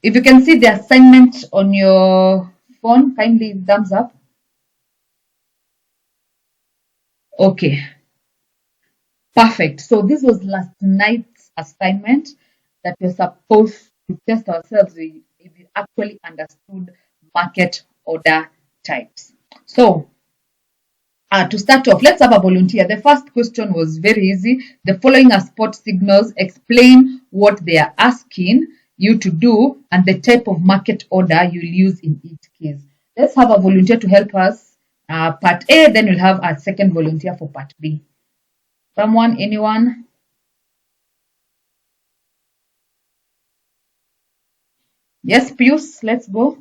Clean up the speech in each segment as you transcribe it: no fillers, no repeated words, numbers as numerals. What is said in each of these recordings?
If you can see the assignment on your phone, kindly thumbs up. Okay, perfect. So this was last night's assignment that we're supposed to test ourselves if we actually understood market order types. So to start off, let's have a volunteer. The first question was very easy. The following are spot signals. Explain what they are asking you to do and the type of market order you'll use in each case. Let's have a volunteer to help us. Part A, then we'll have a second volunteer for part B. Someone, anyone? Yes, Pius, let's go.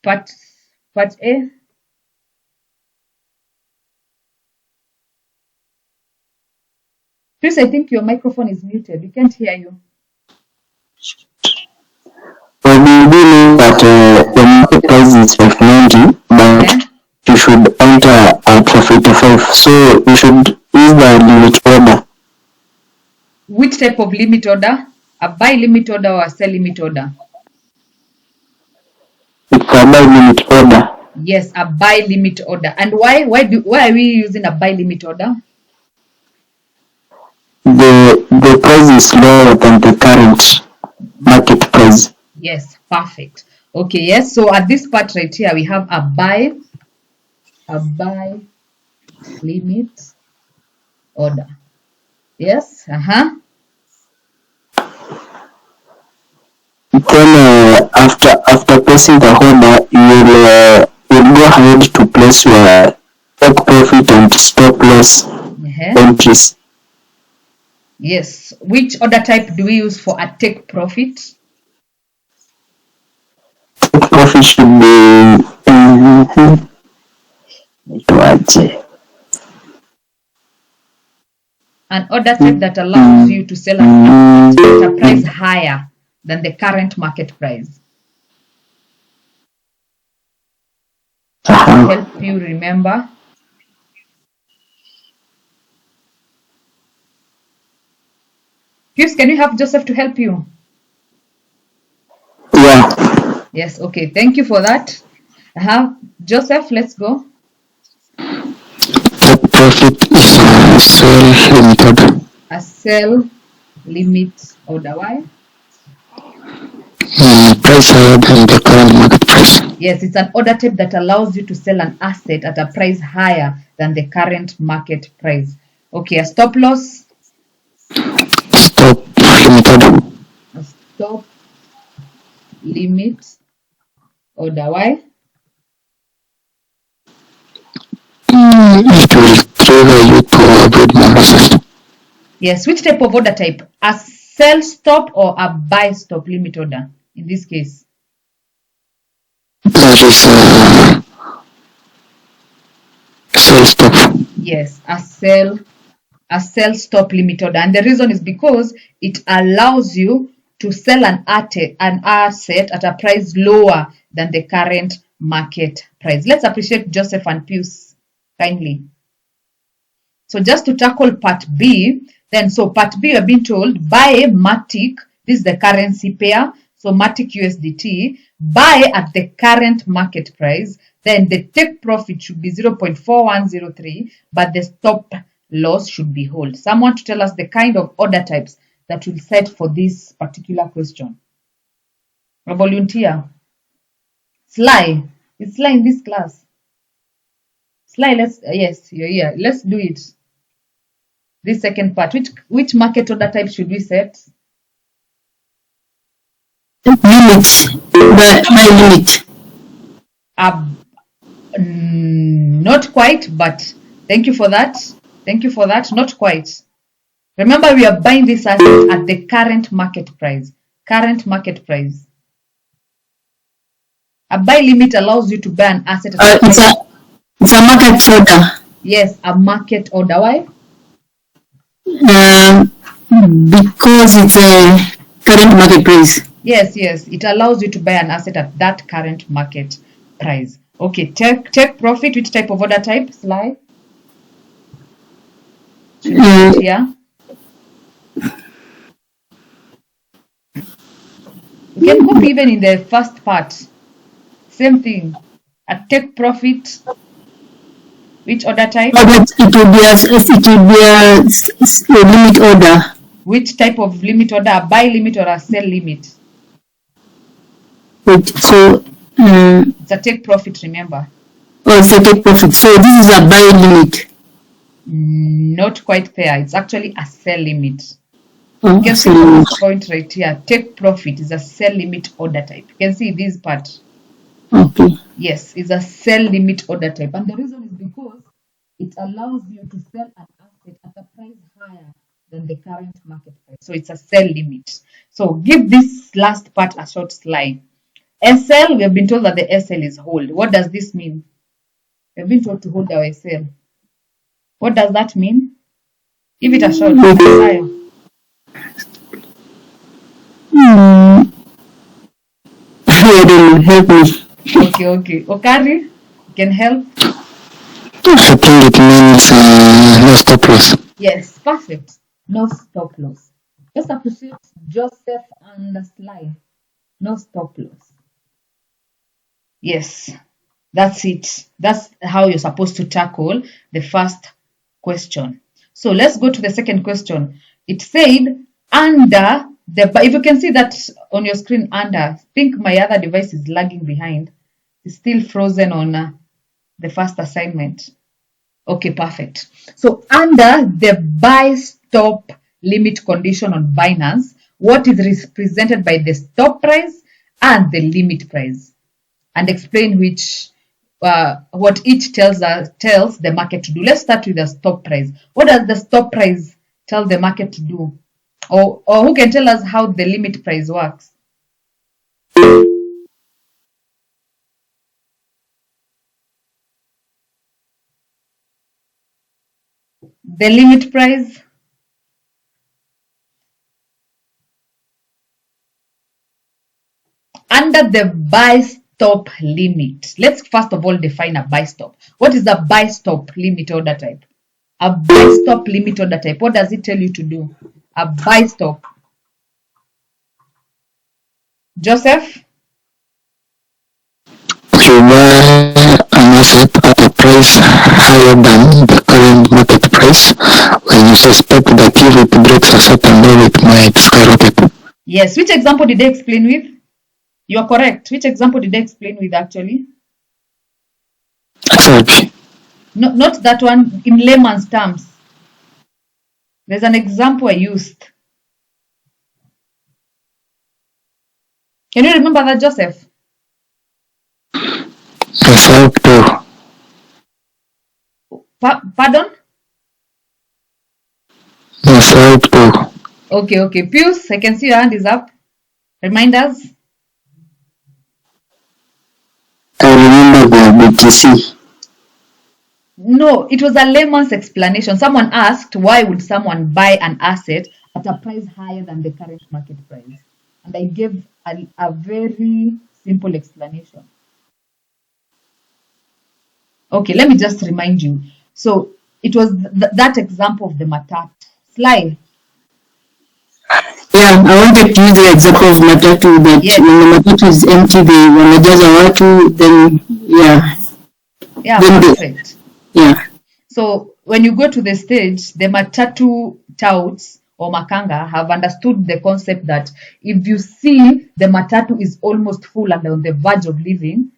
Part A. Pius, I think your microphone is muted. We can't hear you. Well, we do know that the market price is 590, but you should enter at 585. So you should use the limit order. Which type of limit order? A buy limit order or a sell limit order? It's a buy limit order. Yes, a buy limit order. And why are we using a buy limit order? The price is lower than the current market price. Yes, perfect. Okay, yes. So at this part right here, we have a buy limit order. Yes. Then after placing the order, you'll go ahead to place your take profit and stop loss entries. Yes. Which order type do we use for a take profit? Take profit should be an order type that allows you to sell an asset at a price higher than the current market price. To help you remember. Pius, can you have Joseph to help you? Yeah. Yes, okay. Thank you for that. Joseph, let's go. Take profit is a sell limit order. A sell limit order. Why? Price higher than the current market price. Yes, it's an order type that allows you to sell an asset at a price higher than the current market price. Okay, a stop loss. Stop limit order. A stop limit order. Why? It will trigger you to avoid more losses. Yes, which type of order type? A sell stop or a buy stop limit order in this case? That is sell stop. Yes, a sell stop limit order. And the reason is because it allows you to sell an asset at a price lower than the current market price. Let's appreciate Joseph and Pius kindly. So just to tackle part B, then so part B you're being told buy Matic, this is the currency pair, so Matic USDT, buy at the current market price, then the take profit should be 0.4103, but the stop loss should be hold. Someone to tell us the kind of order types that we'll set for this particular question. A volunteer. Sly. It's Sly in this class. Sly, yes, you're here. Let's do it. This second part. Which market order type should we set? Limits. My limit. Not quite, but thank you for that. Thank you for that. Not quite. Remember, we are buying this asset at the current market price. Current market price. A buy limit allows you to buy an asset at it's a market order. Yes, a market order. Why? Because it's a current market price. Yes, it allows you to buy an asset at that current market price. Okay, take profit. Which type of order type? Sly? Should we put here? We can copy even in the first part. Same thing. A take profit. Which order type? But it will be a limit order. Which type of limit order? A buy limit or a sell limit? So it's a take profit, remember. Oh, it's a take profit. So this is a buy limit. Not quite there. It's actually a sell limit. Oh, you can see from this point right here, take profit is a sell limit order type. You can see this part. Okay. Yes, it's a sell limit order type. And the reason is because it allows you to sell an asset at a price higher than the current market price. So it's a sell limit. So give this last part a short slide. SL, we have been told that the SL is hold. What does this mean? We have been told to hold our SL. What does that mean? Give it a shot. Help me. Okay. Okari, you can help. I think it means no stop loss. Yes, perfect. No stop loss. Just appreciate Joseph and the slide. No stop loss. Yes, that's it. That's how you're supposed to tackle the first question. So let's go to the second question. It said under the, if you can see that on your screen under, I think my other device is lagging behind. It's still frozen on the first assignment. Okay, perfect. So under the buy stop limit condition on Binance, what is represented by the stop price and the limit price, and explain which what each tells the market to do. Let's start with the stop price. What does the stop price tell the market to do? Or who can tell us how the limit price works? The limit price. Under the buy stop limit, let's first of all define a buy stop. What is a buy stop limit order type? A buy stop limit order type. What does it tell you to do? A buy stop. Joseph? To buy an asset at a price higher than the current market price when you suspect that if it breaks a certain level, it might skyrocket. Yes. Which example did they explain with? You are correct. Which example did they explain with actually? XRP. No, not that one in layman's terms. There's an example I used. Can you remember that, Joseph? Pardon? Okay. Pius, I can see your hand is up. Remind us. I remember the BTC. No, it was a layman's explanation. Someone asked, why would someone buy an asset at a price higher than the current market price? And I gave a very simple explanation. Okay, let me just remind you. So it was that example of the matatu. Slide. Yeah, I wanted to use the example of matatu that Yes. when the matatu is empty, they wanajaza watu, then yeah. Yeah, then perfect. Yeah. So when you go to the stage, the matatu touts or makanga have understood the concept that if you see the matatu is almost full and on the verge of leaving,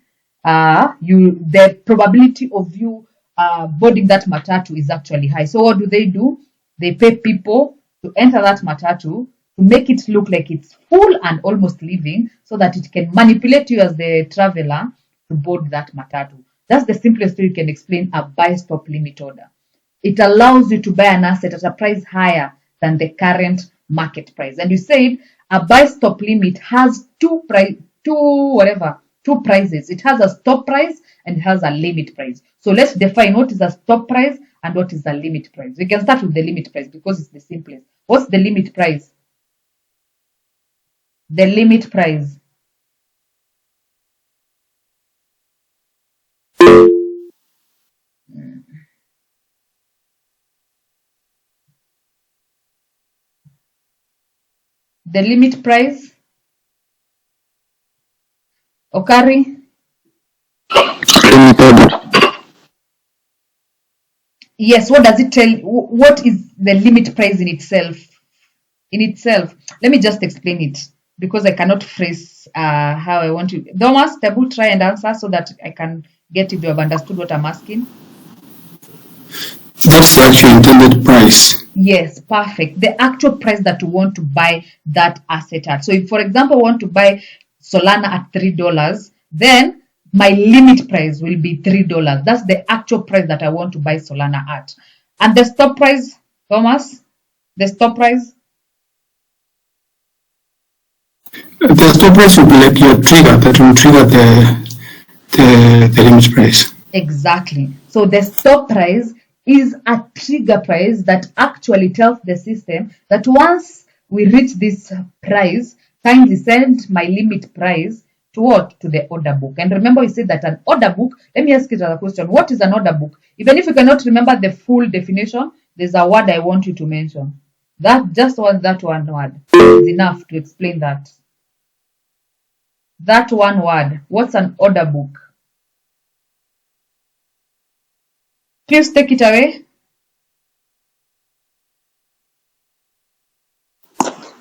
the probability of you boarding that matatu is actually high. So what do? They pay people to enter that matatu to make it look like it's full and almost leaving, so that it can manipulate you as the traveler to board that matatu. That's the simplest way you can explain a buy stop limit order. It allows you to buy an asset at a price higher than the current market price. And you said a buy stop limit has two prices. It has a stop price and it has a limit price. So let's define what is a stop price and what is a limit price. We can start with the limit price because it's the simplest. What's the limit price? The limit price. The limit price? Okari? Limit order. Yes, what does it tell? What is the limit price in itself? Let me just explain it because I cannot phrase how I want to. Thomas, Tabu, try and answer so that I can get if you have understood what I'm asking. That's the actual intended price. Yes, perfect. The actual price that you want to buy that asset at. So if, for example, I want to buy Solana at $3, then my limit price will be $3. That's the actual price that I want to buy Solana at. And the stop price, Thomas, the stop price? The stop price will be like your trigger that will trigger the limit price. Exactly. So the stop price is a trigger price that actually tells the system that once we reach this price, kindly send my limit price to what? To the order book. And remember, we said that an order book, let me ask you another question. What is an order book? Even if you cannot remember the full definition, there's a word I want you to mention. That one word is enough to explain that. That one word. What's an order book? Please take it away.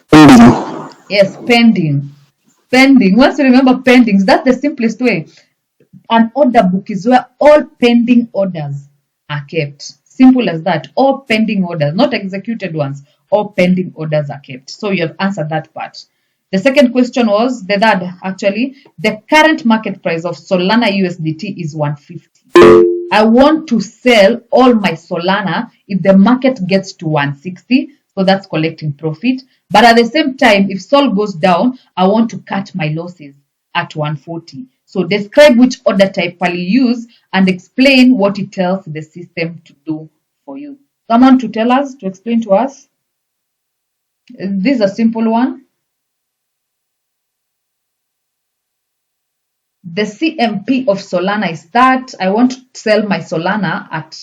Pending. Yes, pending. Pending. Once you remember pendings, that's the simplest way. An order book is where all pending orders are kept. Simple as that. All pending orders, not executed ones. All pending orders are kept. So you have answered that part. The second question was, the third actually, the current market price of Solana USDT is 150. I want to sell all my Solana if the market gets to 160. So that's collecting profit. But at the same time, if Sol goes down, I want to cut my losses at 140. So describe which order type will you use and explain what it tells the system to do for you. Someone to tell us, to explain to us? This is a simple one. The CMP of Solana is that I want to sell my Solana at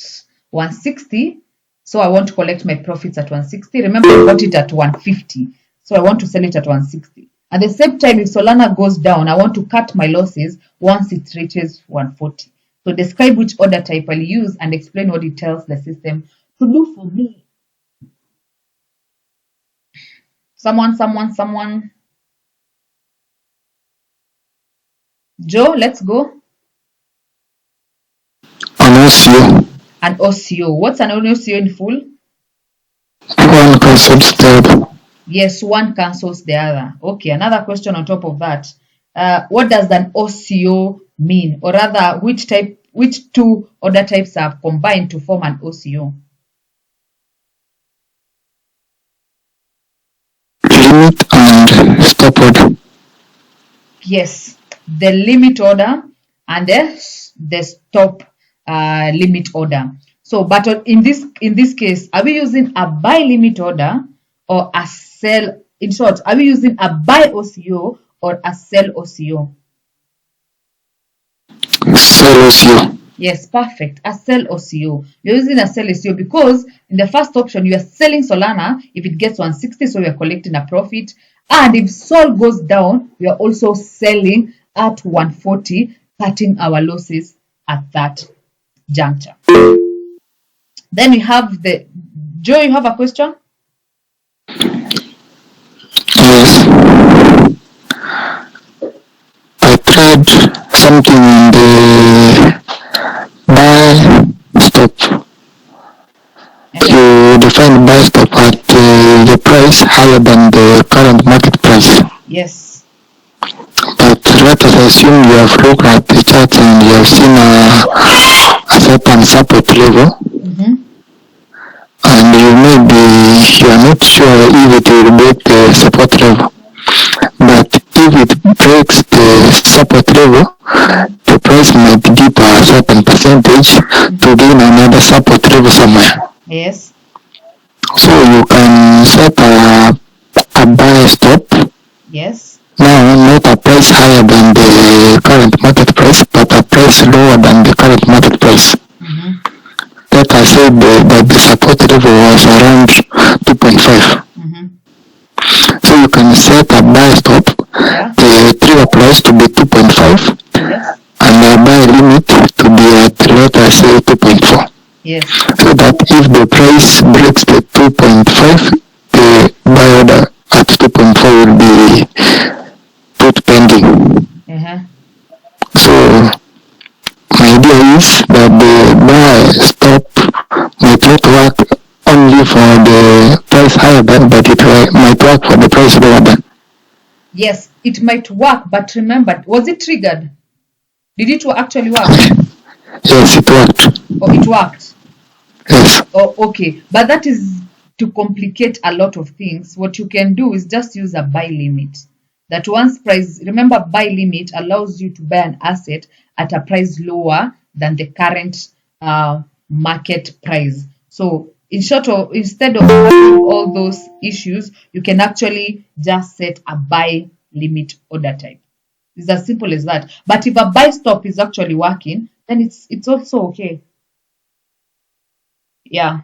160. So I want to collect my profits at 160. Remember, I bought it at 150. So I want to sell it at 160. At the same time, if Solana goes down, I want to cut my losses once it reaches 140. So describe which order type I'll use and explain what it tells the system to do for me. Someone. Joe, let's go. An OCO. An OCO. What's an OCO in full? One cancels the other. Yes, one cancels the other. Okay, another question on top of that. What does an OCO mean? Or rather, which two order types are combined to form an OCO? Limit and stop order. Yes, the limit order and the stop limit order. So, but in this case, are we using a buy limit order or a sell? In short, are we using a buy OCO or a sell OCO? Sell OCO. Yes, perfect. A sell OCO. You're using a sell OCO because in the first option, you are selling Solana if it gets 160, so we are collecting a profit. And if Sol goes down, we are also selling at 140, cutting our losses at that juncture. Then we have Joe, you have a question? Yes. I tried something in the buy stop. You define buy stop at the price higher than the current market price. Yes. But let us assume you have looked at the chart and you have seen a certain support level. Mm-hmm. And you are not sure if it will break the support level. But if it breaks the support level, the price might dip a certain percentage to gain another support level somewhere. Yes. So you can set a buy stop. Yes. Now, not a price higher than the current market price, but a price lower than the current market price. Mm-hmm. Let us say that the support level was around 2.5. Mm-hmm. So you can can set a buy stop, the trigger price to be 2.5, Yes. and the buy limit to be at, let us say, 2.4. Yes. So that if the price breaks the 2.5, the buy order at 2.4 will be put pending. So my idea is that the buy stop might not work only for the price higher than, but it might work for the price lower than. Yes, it might work, but remember, was it triggered? Did it actually work? Yes, it worked. Oh, it worked. Yes. Oh, okay. But that is to complicate a lot of things. What you can do is just use a buy limit. That once price, remember, buy limit allows you to buy an asset at a price lower than the current market price. So in short, instead of having all those issues, you can actually just set a buy limit order type. It's as simple as that. But if a buy stop is actually working, then it's also okay. Yeah.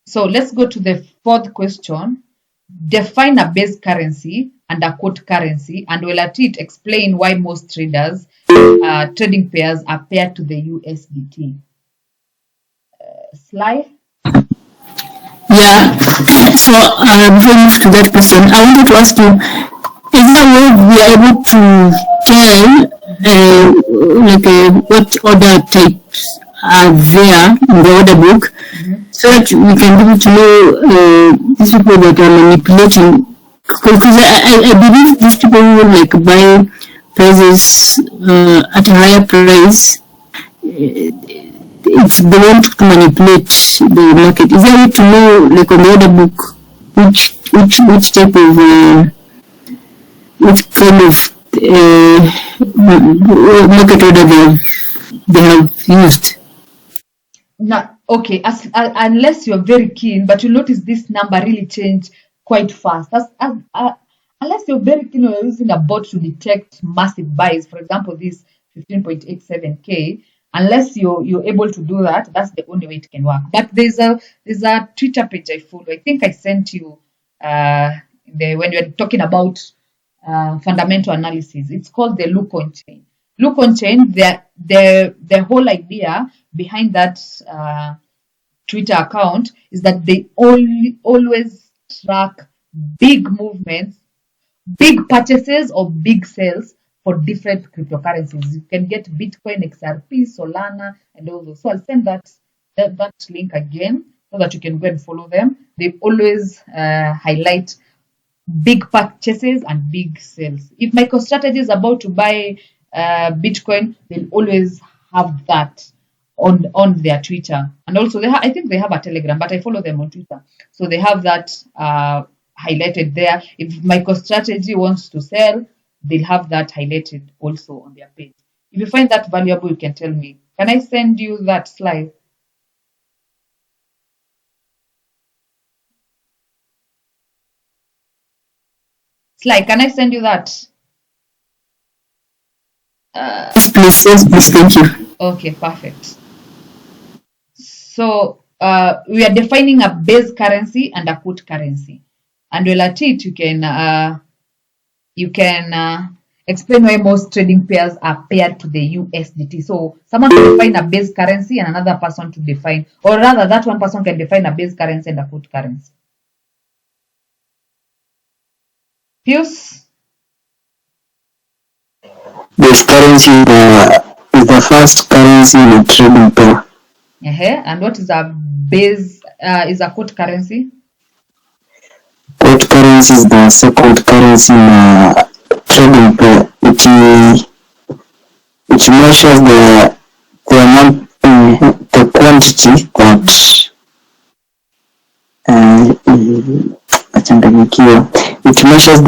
So let's go to the fourth question. Define a base currency and a quote currency, and will at it explain why most traders trading pairs are paired to the USDT. Sly? Yeah. So before we move to that question, I wanted to ask you, is there a way we are able to tell what order types are there in the order book, so that we can be able to know these people that are manipulating? Because I believe these people will buy prices at a higher price. It's the want to manipulate the market. Is there a way to know, on the order book, which type of which kind of market order they have used? Now, okay, unless you're very keen, but you'll notice this number really changed quite fast. Unless you're very keen, you're using a bot to detect massive buys, for example, this 15.87K. Unless you're able to do that, that's the only way it can work. But there's a Twitter page I follow. I think I sent you when you're talking about fundamental analysis. It's called the Look on Chain. Look on Chain, the whole idea behind that Twitter account is that they always track big movements, big purchases or big sales for different cryptocurrencies. You can get Bitcoin, XRP, Solana, and all those. So I'll send that link again so that you can go and follow them. They always highlight big purchases and big sales. If MicroStrategy is about to buy Bitcoin, they'll always have that on their Twitter. And also I think they have a Telegram, but I follow them on Twitter. So they have that highlighted there. If MicroStrategy wants to sell, they'll have that highlighted also on their page. If you find that valuable, you can tell me. Can I send you that slide? Slide, can I send you that? Yes, please, thank you. Okay, perfect. So we are defining a base currency and a quote currency. And well, at it, you can explain why most trading pairs are paired to the USDT. So someone can define a base currency and another person to define, or rather that one person can define a base currency and a quote currency. Pius? Base currency is the first currency in a trading pair. And what is a base, is a quote currency? Quote currency is the second currency in a trading pair. It measures the amount, the quantity that it measures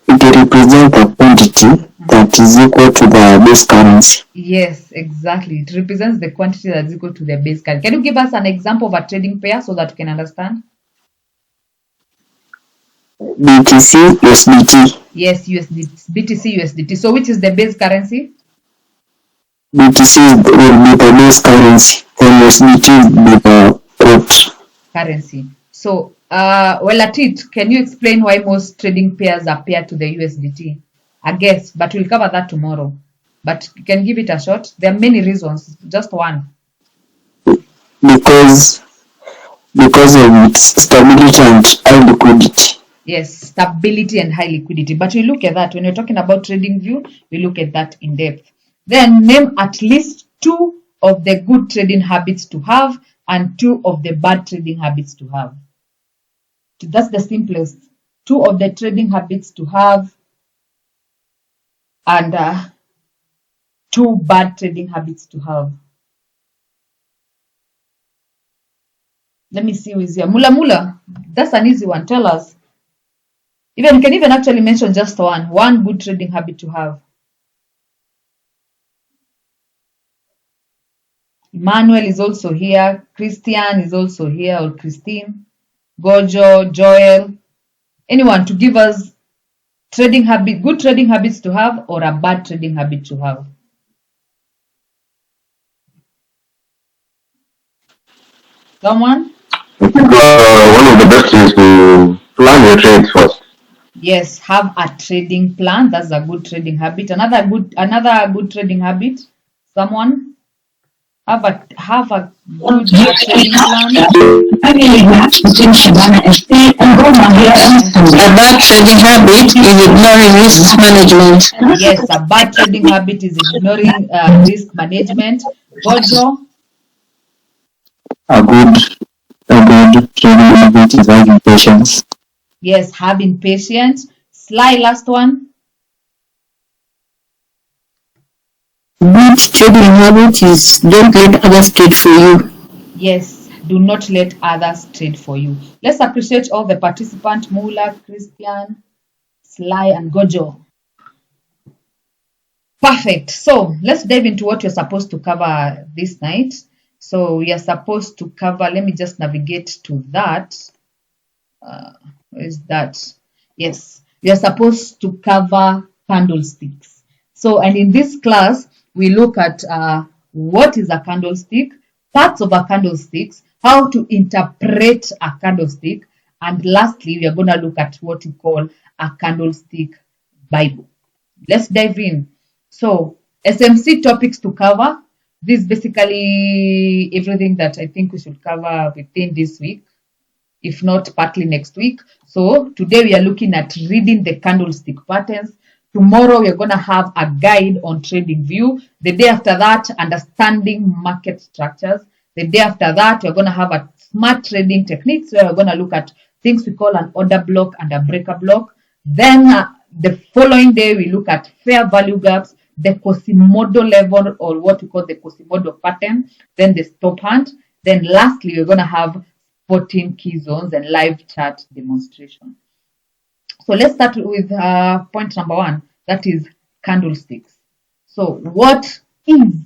it represents the quantity that is equal to the base currency. Yes, exactly. It represents the quantity that is equal to the base currency. Can you give us an example of a trading pair so that we can understand? BTC, USDT. Yes, BTC, USDT. So which is the base currency? BTC will be the base currency, then USDT will be the quote Currency. So, Atit, can you explain why most trading pairs are paired to the USDT? I guess, but we'll cover that tomorrow. But you can give it a shot. There are many reasons, just one. because of its stability and high liquidity. Yes, stability and high liquidity. But we look at that when we're talking about trading view, we look at that in depth. Then name at least 2 of the good trading habits to have and 2 of the bad trading habits to have. That's the simplest. 2 of the trading habits to have and 2 bad trading habits to have. Let me see who is here. Mula, that's an easy one. Tell us. You can even actually mention just one good trading habit to have. Emmanuel is also here. Christian is also here, or Christine. Gojo, Joel. Anyone to give us good trading habits to have or a bad trading habit to have. Someone? I think one of the best is to plan your trades first. Yes, have a trading plan. That's a good trading habit. Another good trading habit. Someone have a good trading plan. A bad trading habit is ignoring risk management. Yes, a bad trading habit is ignoring risk management. Gojo? A good trading habit is having patience. Yes, having patience. Sly, last one. Good trading habit is don't let others trade for you. Yes, do not let others trade for you. Let's appreciate all the participants, Mula, Christian, Sly, and Gojo. Perfect. So let's dive into what you're supposed to cover this night. So we are supposed to cover, let me just navigate to that. Where is that? Yes, we are supposed to cover candlesticks. So, and in this class, we look at what is a candlestick, parts of a candlestick, how to interpret a candlestick, and lastly, we are going to look at what we call a candlestick Bible. Let's dive in. So, SMC topics to cover. This is basically everything that I think we should cover within this week, if not partly next week. So today we are looking at reading the candlestick patterns. Tomorrow we are going to have a guide on trading view. The day after that, understanding market structures. The day after that, we're going to have a smart trading techniques where we're going to look at things we call an order block and a breaker block. Then the following day, we look at fair value gaps, the Quasimodo level, or what we call the Quasimodo pattern, then the stop hunt. Then lastly, we're going to have 14 key zones and live chart demonstration. So let's start with point number 1, that is candlesticks. So what is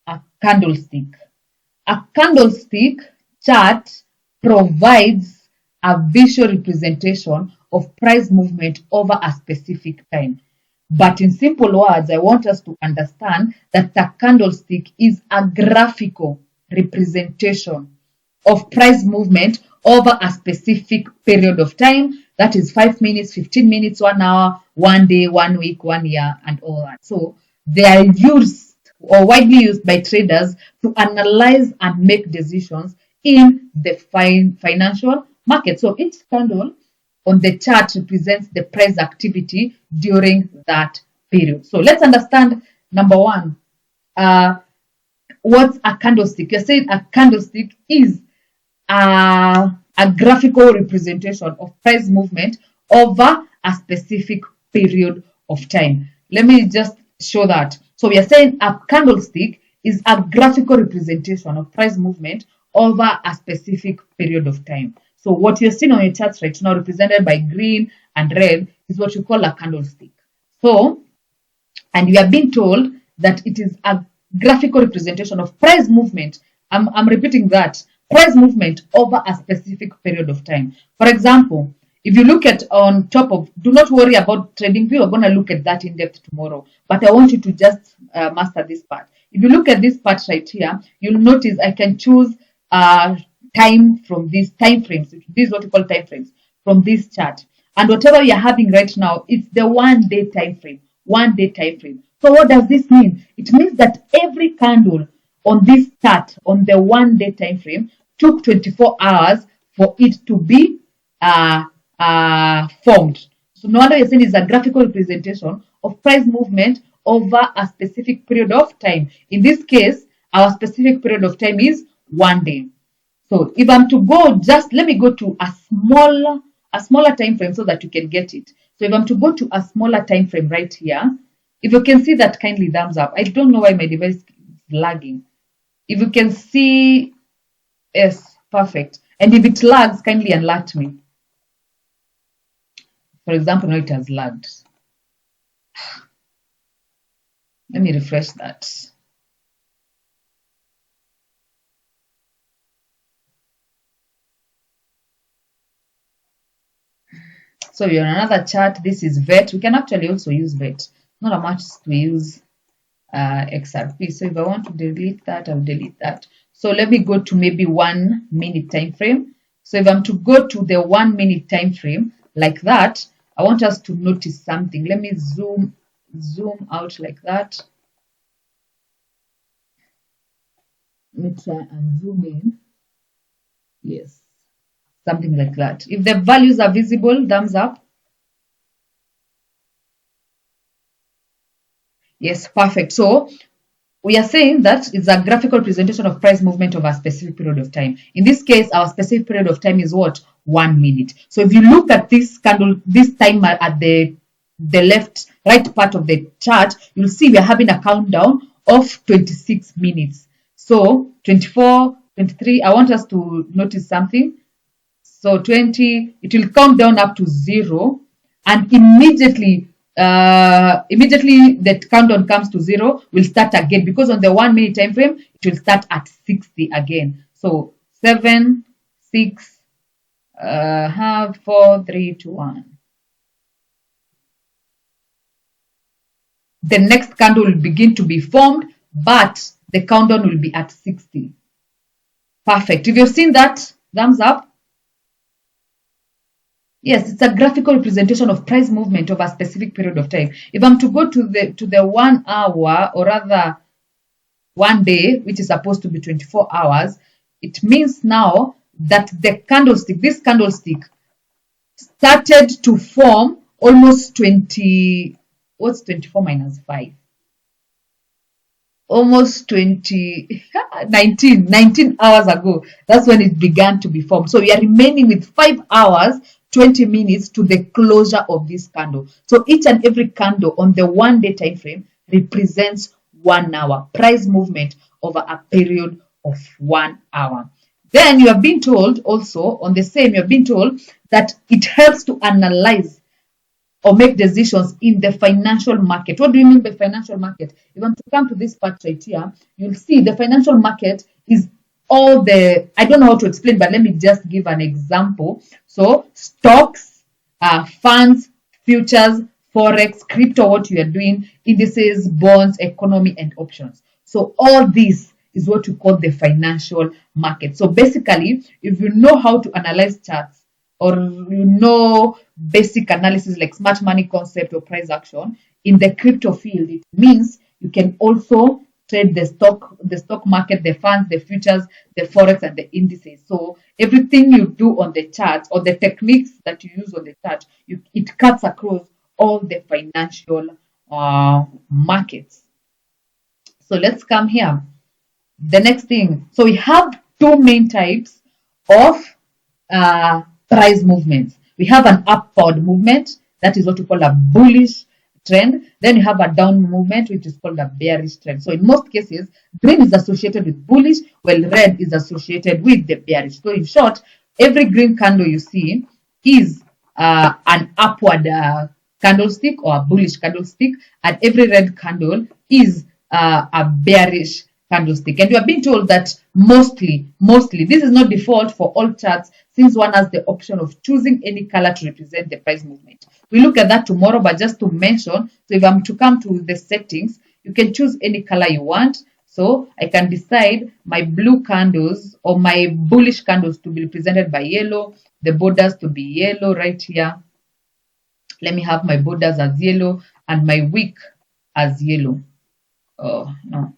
a candlestick? A candlestick chart provides a visual representation of price movement over a specific time. But in simple words, I want us to understand that a candlestick is a graphical representation of price movement over a specific period of time. That is 5 minutes, 15 minutes, 1 hour, 1 day, 1 week, 1 year, and all that. So they are used or widely used by traders to analyze and make decisions in the financial market. So each candle on the chart represents the price activity during that period. So let's understand number 1. What's a candlestick? You're saying a candlestick is a graphical representation of price movement over a specific period of time. Let me just show that. So we are saying a candlestick is a graphical representation of price movement over a specific period of time. So what you're seeing on your charts right now, represented by green and red, is what you call a candlestick. So, and we have been told that it is a graphical representation of price movement. I'm repeating that. Price movement over a specific period of time. For example, if you look at on top of, do not worry about trading view, we're going to look at that in depth tomorrow. But I want you to just master this part. If you look at this part right here, you'll notice I can choose time from these time frames. This is what we call time frames from this chart. And whatever you're having right now, it's the 1 day time frame. 1 day time frame. So what does this mean? It means that every candle on this chart, on the 1 day time frame, took 24 hours for it to be formed. So no wonder you're saying it's a graphical representation of price movement over a specific period of time. In this case, our specific period of time is 1 day. So if I'm to go, just let me go to a smaller time frame so that you can get it. So if I'm to go to a smaller time frame right here, if you can see that, kindly thumbs up. I don't know why my device is lagging. If you can see, yes, perfect. And if it lags, kindly alert me. For example, now it has lagged. Let me refresh that. So you're on another chart. This is VET. We can actually also use VET. Not a much to use XRP. So if I want to delete that, I'll delete that. So let me go to maybe 1 minute time frame. So if I'm to go to the 1 minute time frame like that, I want us to notice something. Let me zoom out like that. Let me try and zoom in. Yes, something like that. If the values are visible, thumbs up. Yes, perfect. So we are saying that it's a graphical representation of price movement over a specific period of time. In this case, our specific period of time is what? 1 minute. So if you look at this candle, this timer at the right part of the chart, you'll see we're having a countdown of 26 minutes. So 24, 23, I want us to notice something. So 20, it will count down up to 0, and immediately the countdown comes to 0, we'll start again, because on the 1 minute time frame it will start at 60 again. So 7, 6, 4, 3, 2, 1. The next candle will begin to be formed, but the countdown will be at 60. Perfect. If you've seen that, thumbs up. Yes, it's a graphical representation of price movement over a specific period of time. If I'm to go to the 1 hour, or rather 1 day, which is supposed to be 24 hours, it means now that the candlestick, this candlestick, started to form almost 20. What's 24 minus 5? Almost 19 hours ago. That's when it began to be formed. So we are remaining with 5 hours, 20 minutes to the closure of this candle. So each and every candle on the 1 day time frame represents 1 hour price movement over a period of 1 hour. Then you have been told also on the same, you have been told that it helps to analyze or make decisions in the financial market. What do you mean by financial market? If I'm to come to this part right here, you'll see the financial market is all the, I don't know how to explain, but let me just give an example. So stocks, funds, futures, forex, crypto, what you are doing, indices, bonds, economy, and options. So all this is what we call the financial market. So basically, if you know how to analyze charts, or you know basic analysis like smart money concept or price action in the crypto field, it means you can also trade the stock market, the funds, the futures, the forex, and the indices. So everything you do on the chart, or the techniques that you use on the chart, it cuts across all the financial markets. So let's come here. The next thing. So we have two main types of price movements. We have an upward movement, that is what we call a bullish trend. Then you have a down movement, which is called a bearish trend. So in most cases, green is associated with bullish, while red is associated with the bearish. So in short, every green candle you see is an upward candlestick or a bullish candlestick, and every red candle is a bearish candlestick. And you are being told that mostly, this is not default for all charts, since one has the option of choosing any color to represent the price movement. We look at that tomorrow, but just to mention, so if I'm to come to the settings, you can choose any color you want. So I can decide my blue candles or my bullish candles to be represented by yellow, the borders to be yellow right here. Let me have my borders as yellow and my wick as yellow. Oh, no.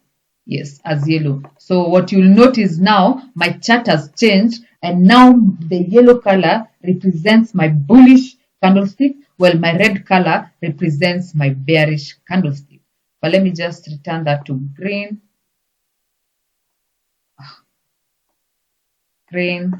Yes, as yellow. So what you'll notice now, my chart has changed, and now the yellow color represents my bullish candlestick, while my red color represents my bearish candlestick. But let me just return that to green. Green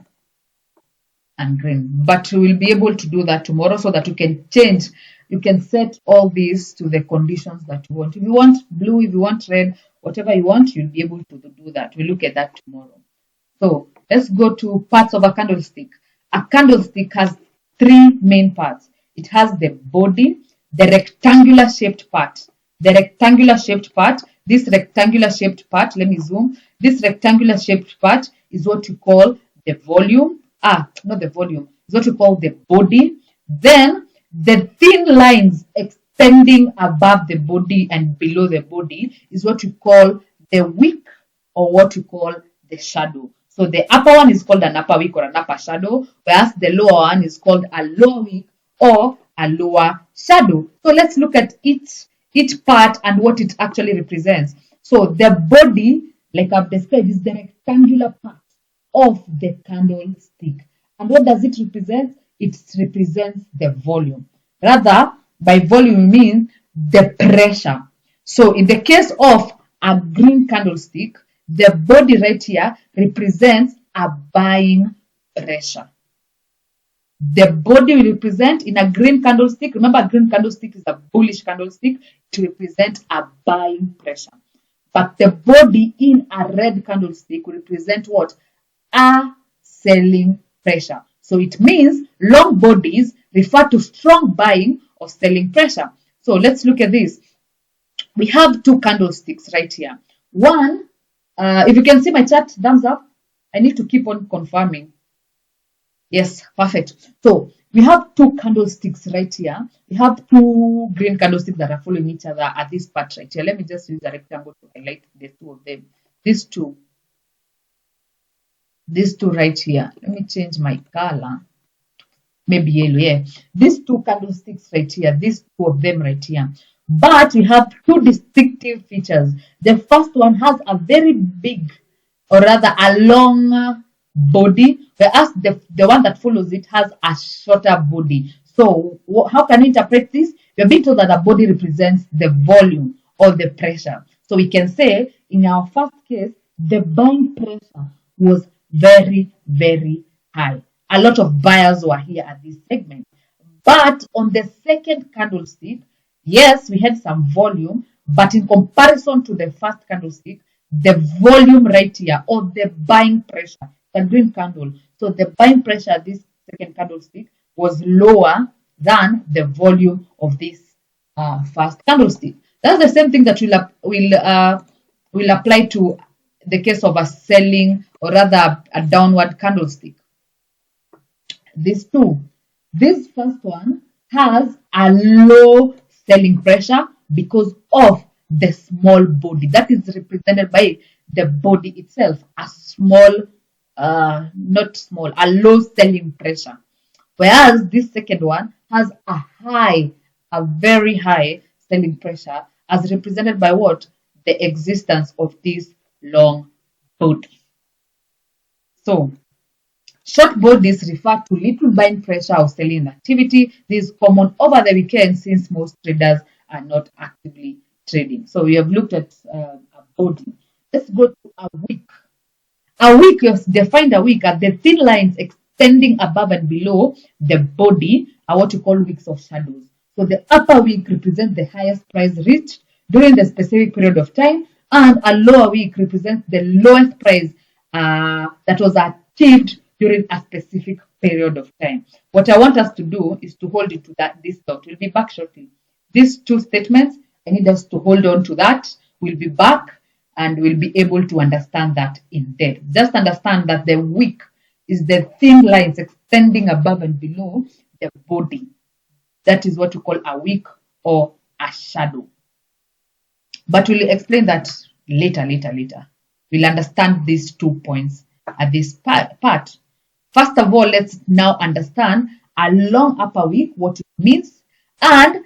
and green. But we will be able to do that tomorrow so that you can change. You can set all these to the conditions that you want. If you want blue, if you want red, whatever you want, you'll be able to do that. We'll look at that tomorrow. So let's go to parts of a candlestick. A candlestick has three main parts. It has the body, the rectangular shaped part. The rectangular shaped part, this rectangular shaped part, let me zoom. This rectangular shaped part is what you call the volume. Not the volume. It's what you call the body. Then the thin lines extending above the body and below the body is what you call the wick, or what you call the shadow. So the upper one is called an upper wick or an upper shadow, whereas the lower one is called a lower wick or a lower shadow. So let's look at each part and what it actually represents. So the body, like I've described, is the rectangular part of the candlestick. And what does it represent? It represents the volume. Rather, by volume means the pressure. So in the case of a green candlestick, the body right here represents a buying pressure. The body will represent in a green candlestick. Remember, a green candlestick is a bullish candlestick to represent a buying pressure. But the body in a red candlestick will represent what? A selling pressure. So it means long bodies refer to strong buying or selling pressure. So let's look at this. We have two candlesticks right here. One, if you can see my chart, thumbs up. I need to keep on confirming. Yes, perfect. So we have two candlesticks right here. We have two green candlesticks that are following each other at this part right here. Let me just use a rectangle to highlight the two of them. These two right here. Let me change my color. Maybe yellow, yeah. These two candlesticks right here, these two of them right here. But we have two distinctive features. The first one has a very big, or rather a long body, whereas the one that follows it has a shorter body. So how can we interpret this? We're being told that the body represents the volume or the pressure. So we can say in our first case, the buying pressure was very, very high. A lot of buyers were here at this segment. But on the second candlestick, yes, we had some volume, but in comparison to the first candlestick, the volume right here, or the buying pressure, the green candle, so the buying pressure at this second candlestick was lower than the volume of this first candlestick. That's the same thing that will apply to the case of a selling, or rather a downward candlestick. These two. This first one has a low selling pressure because of the small body. That is represented by the body itself, a small, not small, a low selling pressure. Whereas this second one has a very high selling pressure, as represented by what? The existence of this long body. So, short bodies refer to little buying pressure or selling activity. This is common over the weekend since most traders are not actively trading. So we have looked at a body. Let's go to a wick. A wick, you have defined a wick as the thin lines extending above and below the body are what you call wicks of shadows. So the upper wick represents the highest price reached during the specific period of time, and a lower wick represents the lowest price that was achieved during a specific period of time. What I want us to do is to hold it to this thought. We'll be back shortly. These two statements, I need us to hold on to that. We'll be back and we'll be able to understand that in depth. Just understand that the wick is the thin lines extending above and below the body. That is what we call a wick or a shadow. But we'll explain that later. We'll understand these 2 points at this part. First of all, let's now understand a long upper wick, what it means, and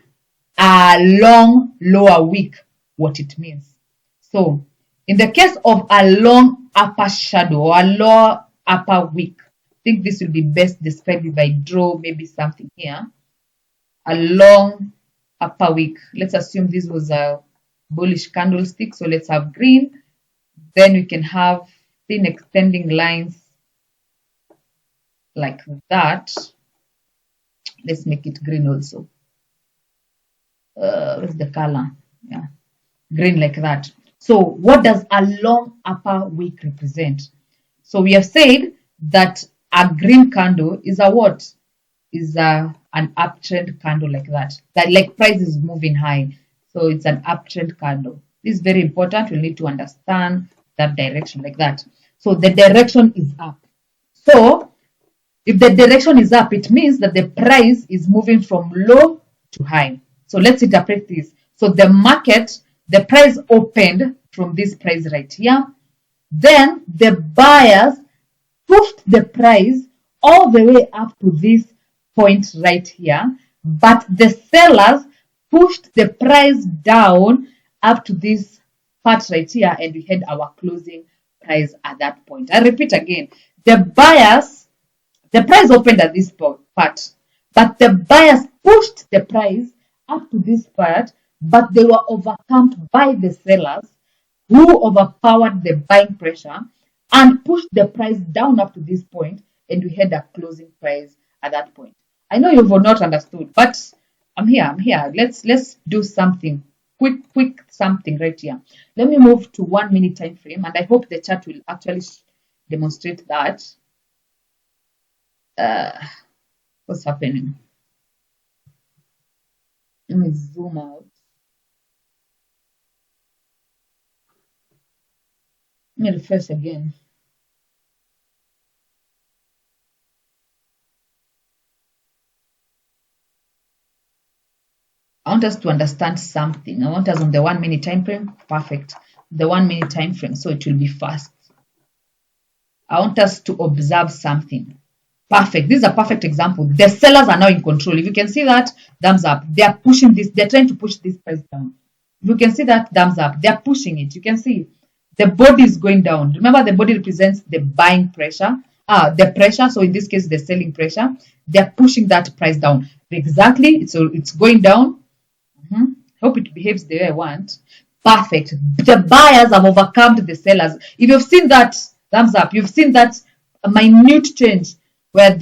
a long lower wick, what it means. So, in the case of a long upper shadow or a lower upper wick, I think this will be best described if I draw maybe something here. A long upper wick. Let's assume this was a bullish candlestick, so let's have green. Then we can have thin extending lines like that. Let's make it green also. What's the color? Yeah, green like that. So what does a long upper wick represent? So we have said that a green candle is a what? Is an uptrend candle like that. That like price is moving high. So it's an uptrend candle. This is very important. We need to understand that direction like that. So the direction is up. So if the direction is up, it means that the price is moving from low to high. So let's interpret this. So the market, the price opened from this price right here. Then the buyers pushed the price all the way up to this point right here. But the sellers pushed the price down up to this part right here, and we had our closing price at that point. I repeat again, the price opened at this part, but the buyers pushed the price up to this part, but they were overcome by the sellers who overpowered the buying pressure and pushed the price down up to this point, and we had a closing price at that point. I know you've not understood, but I'm here. Let's do something quick something right here. Let me move to 1 minute time frame, and I hope the chart will actually demonstrate that. What's happening? Let me zoom out. Let me refresh again. I want us to understand something. I want us on the 1 minute time frame. Perfect. The 1 minute time frame, so it will be fast. I want us to observe something. Perfect. This is a perfect example. The sellers are now in control. If you can see that, thumbs up. They are pushing this. They're trying to push this price down. If you can see that, thumbs up. They are pushing it. You can see the body is going down. Remember, the body represents the buying pressure. The pressure. So in this case, the selling pressure. They're pushing that price down. Exactly. It's going down. Hope it behaves the way I want. Perfect. The buyers have overcome the sellers. If you've seen that, thumbs up. You've seen that minute change where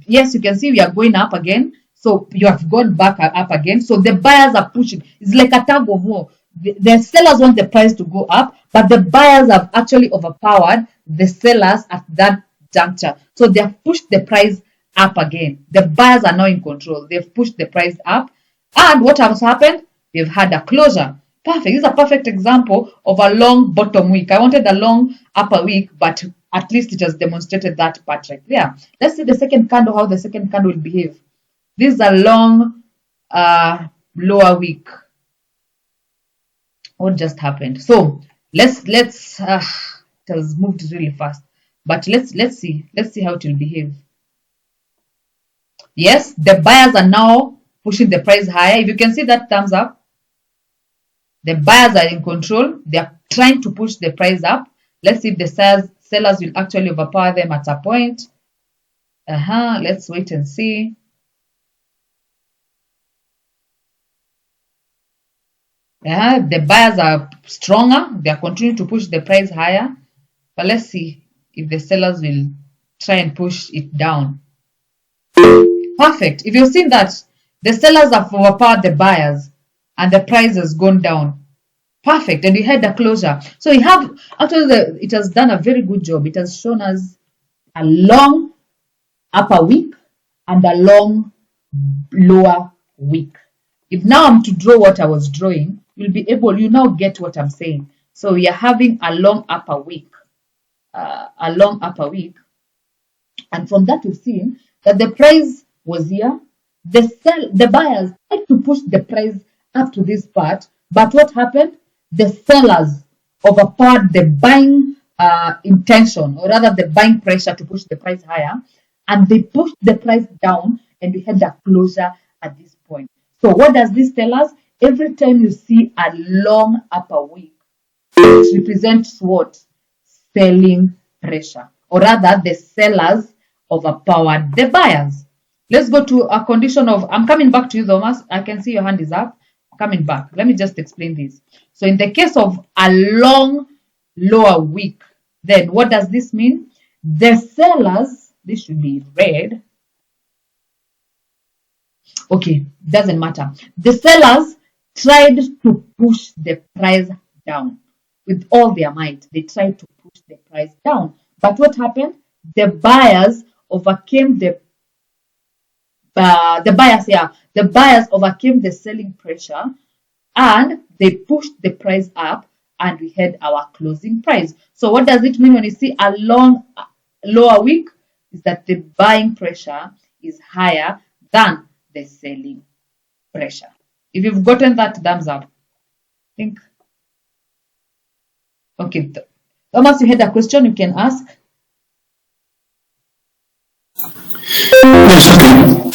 yes, you can see we are going up again. So you have gone back up again. So the buyers are pushing. It's like a tug of war. The sellers want the price to go up, but the buyers have actually overpowered the sellers at that juncture. So they have pushed the price up again. The buyers are now in control. They've pushed the price up. And what has happened? We've had a closure. Perfect. This is a perfect example of a long bottom wick. I wanted a long upper wick, but at least it has demonstrated that part right there. Let's see the second candle, how the second candle will behave. This is a long lower wick. What just happened? So let's it has moved really fast. But let's see how it will behave. Yes, the buyers are now pushing the price higher. If you can see that, thumbs up. The buyers are in control. They are trying to push the price up. Let's see if the sellers will actually overpower them at a point. Let's wait and see. The buyers are stronger. They are continuing to push the price higher. But let's see if the sellers will try and push it down. Perfect. If you've seen that, the sellers have overpowered the buyers and the price has gone down. Perfect. And we had a closure. So we have, actually, it has done a very good job. It has shown us a long upper wick and a long lower wick. If now I'm to draw what I was drawing, you now get what I'm saying. So we are having a long upper wick. And from that we've seen that the price was here. The buyers tried to push the price up to this part, but what happened? The sellers overpowered the buying intention, or rather the buying pressure to push the price higher, and they pushed the price down, and we had a closure at this point. So what does this tell us? Every time you see a long upper wick, it represents what? Selling pressure, or rather the sellers overpowered the buyers. Let's go to a condition of, I'm coming back to you, Thomas. I can see your hand is up. Coming back. Let me just explain this. So in the case of a long lower wick, then what does this mean? The sellers, this should be red. Okay, doesn't matter. The sellers tried to push the price down with all their might. They tried to push the price down. But what happened? The buyers overcame the buyers overcame the selling pressure, and they pushed the price up, and we had our closing price. So what does it mean when you see a long lower wick? Is that the buying pressure is higher than the selling pressure. If you've gotten that, thumbs up. I think. Okay, Thomas, you had a question you can ask. Yes, okay.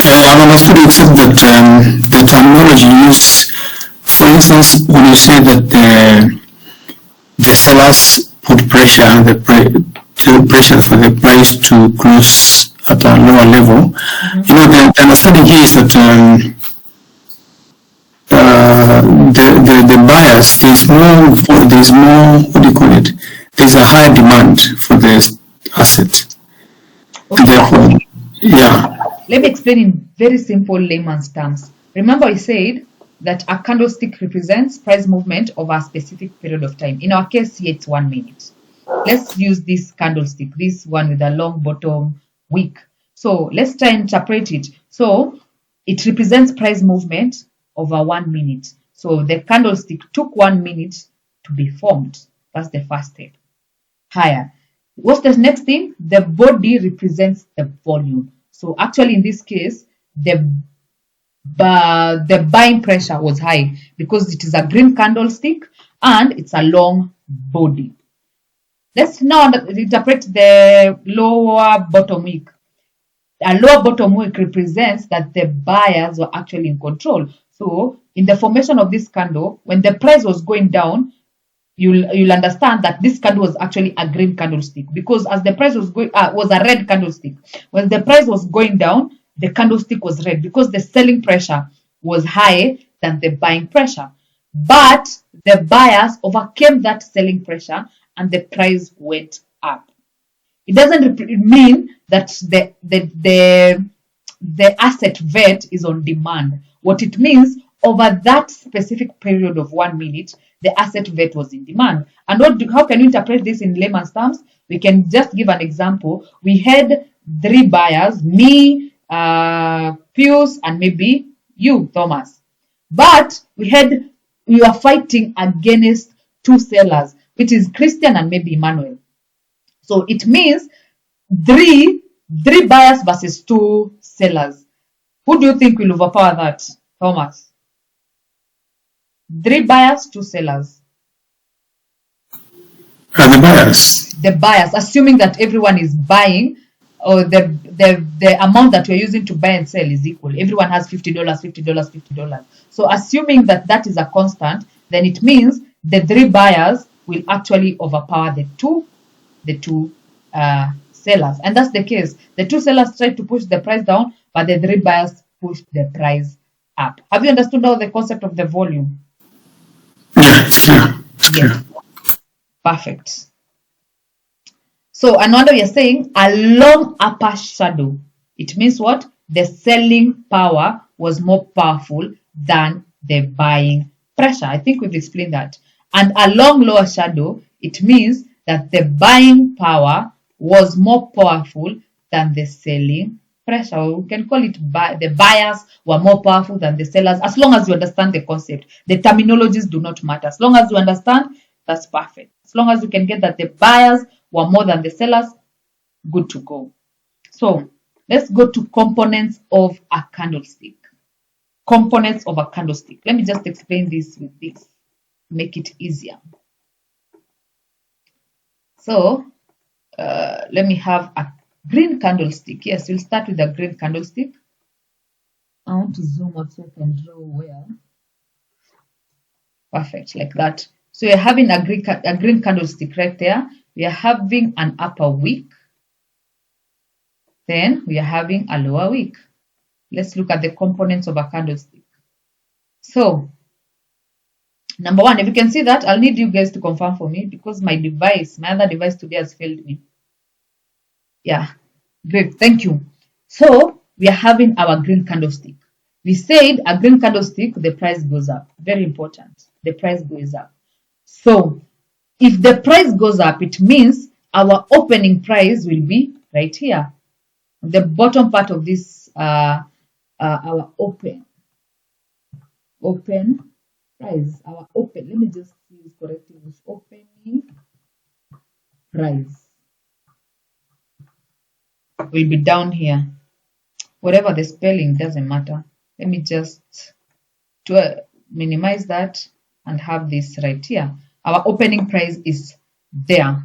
I've understood except that the terminology used, for instance, when you say that the sellers put pressure on the pressure for the price to close at a lower level, you know, the understanding here is that the buyers, there's more, what do you call it? There's a higher demand for the asset. Okay. Therefore, yeah. Let me explain in very simple layman's terms. Remember, I said that a candlestick represents price movement over a specific period of time. In our case here, it's 1 minute. Let's use this candlestick, this one with a long bottom wick. So let's try and interpret it. So it represents price movement over 1 minute. So the candlestick took 1 minute to be formed. That's the first step. Higher. What's the next thing? The body represents the volume. So actually in this case, the buying pressure was high because it is a green candlestick and it's a long body. Let's now interpret the lower bottom wick. A lower bottom wick represents that the buyers were actually in control. So in the formation of this candle, when the price was going down, you'll understand that this candle was actually a green candlestick, because as the price was going was a red candlestick. When the price was going down, the candlestick was red because the selling pressure was higher than the buying pressure. But the buyers overcame that selling pressure and the price went up. It doesn't mean that the asset vet is on demand. What it means, over that specific period of 1 minute, the asset vet was in demand. And how can you interpret this in layman's terms? We can just give an example. We had 3 buyers, me, Pius, and maybe you, Thomas. But we were fighting against 2 sellers, which is Christian and maybe Emmanuel. So it means 3 buyers versus 2 sellers. Who do you think will overpower that, Thomas? 3 buyers, 2 sellers. The buyers. The buyers, assuming that everyone is buying, or the amount that we're using to buy and sell is equal. Everyone has $50, $50, $50. So assuming that is a constant, then it means the 3 buyers will actually overpower the two sellers. And that's the case. The 2 sellers tried to push the price down, but the 3 buyers pushed the price up. Have you understood now the concept of the volume? Yeah, it's clear. It's clear. Yes. Perfect. So another, we are saying a long upper shadow. It means what? The selling power was more powerful than the buying pressure. I think we've explained that. And a long lower shadow, it means that the buying power was more powerful than the selling pressure. We can call it the buyers were more powerful than the sellers, as long as you understand the concept. The terminologies do not matter. As long as you understand, that's perfect. As long as you can get that the buyers were more than the sellers, good to go. So let's go to components of a candlestick. Components of a candlestick. Let me just explain this with this, make it easier. So let me have a green candlestick. Yes, we'll start with a green candlestick. I want to zoom out so I can draw well. Perfect, like that. So you're having a green candlestick right there. We are having an upper wick. Then we are having a lower wick. Let's look at the components of a candlestick. So, number one, if you can see that, I'll need you guys to confirm for me because my other device today has failed me. Yeah, great, thank you. So, we are having our green candlestick. We said a green candlestick, the price goes up. Very important. The price goes up. So, if the price goes up, it means our opening price will be right here. The bottom part of this, our open price, let me just use correct English, opening price will be down here. Whatever the spelling, doesn't matter. Let me just minimize that and have this right here. Our opening price is there.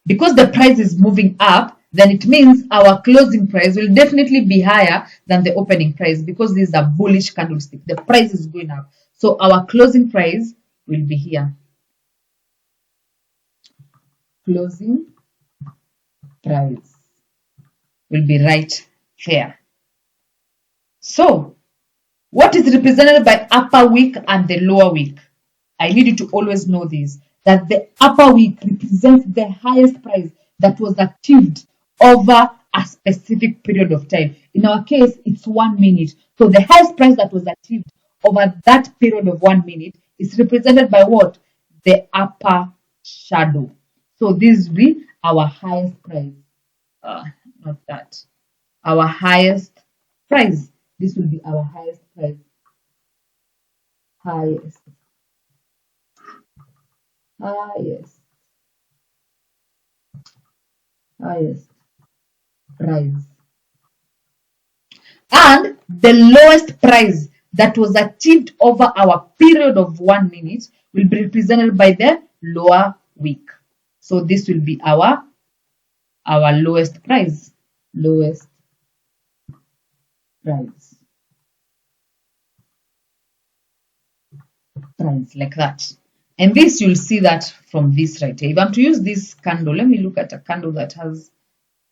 Because the price is moving up, then it means our closing price will definitely be higher than the opening price because this is a bullish candlestick. The price is going up. So our closing price will be here. Closing price will be right there. So, what is represented by upper wick and the lower wick? I need you to always know this, that the upper wick represents the highest price that was achieved over a specific period of time. In our case, it's 1 minute. So the highest price that was achieved over that period of 1 minute is represented by what? The upper shadow. So this will be our highest price. Not that. Our highest price. This will be our highest price. Highest price. And the lowest price that was achieved over our period of 1 minute will be represented by the lower wick. So this will be our lowest price. Lowest price. Price, like that. And this, you'll see that from this right here. If I'm to use this candle, let me look at a candle that has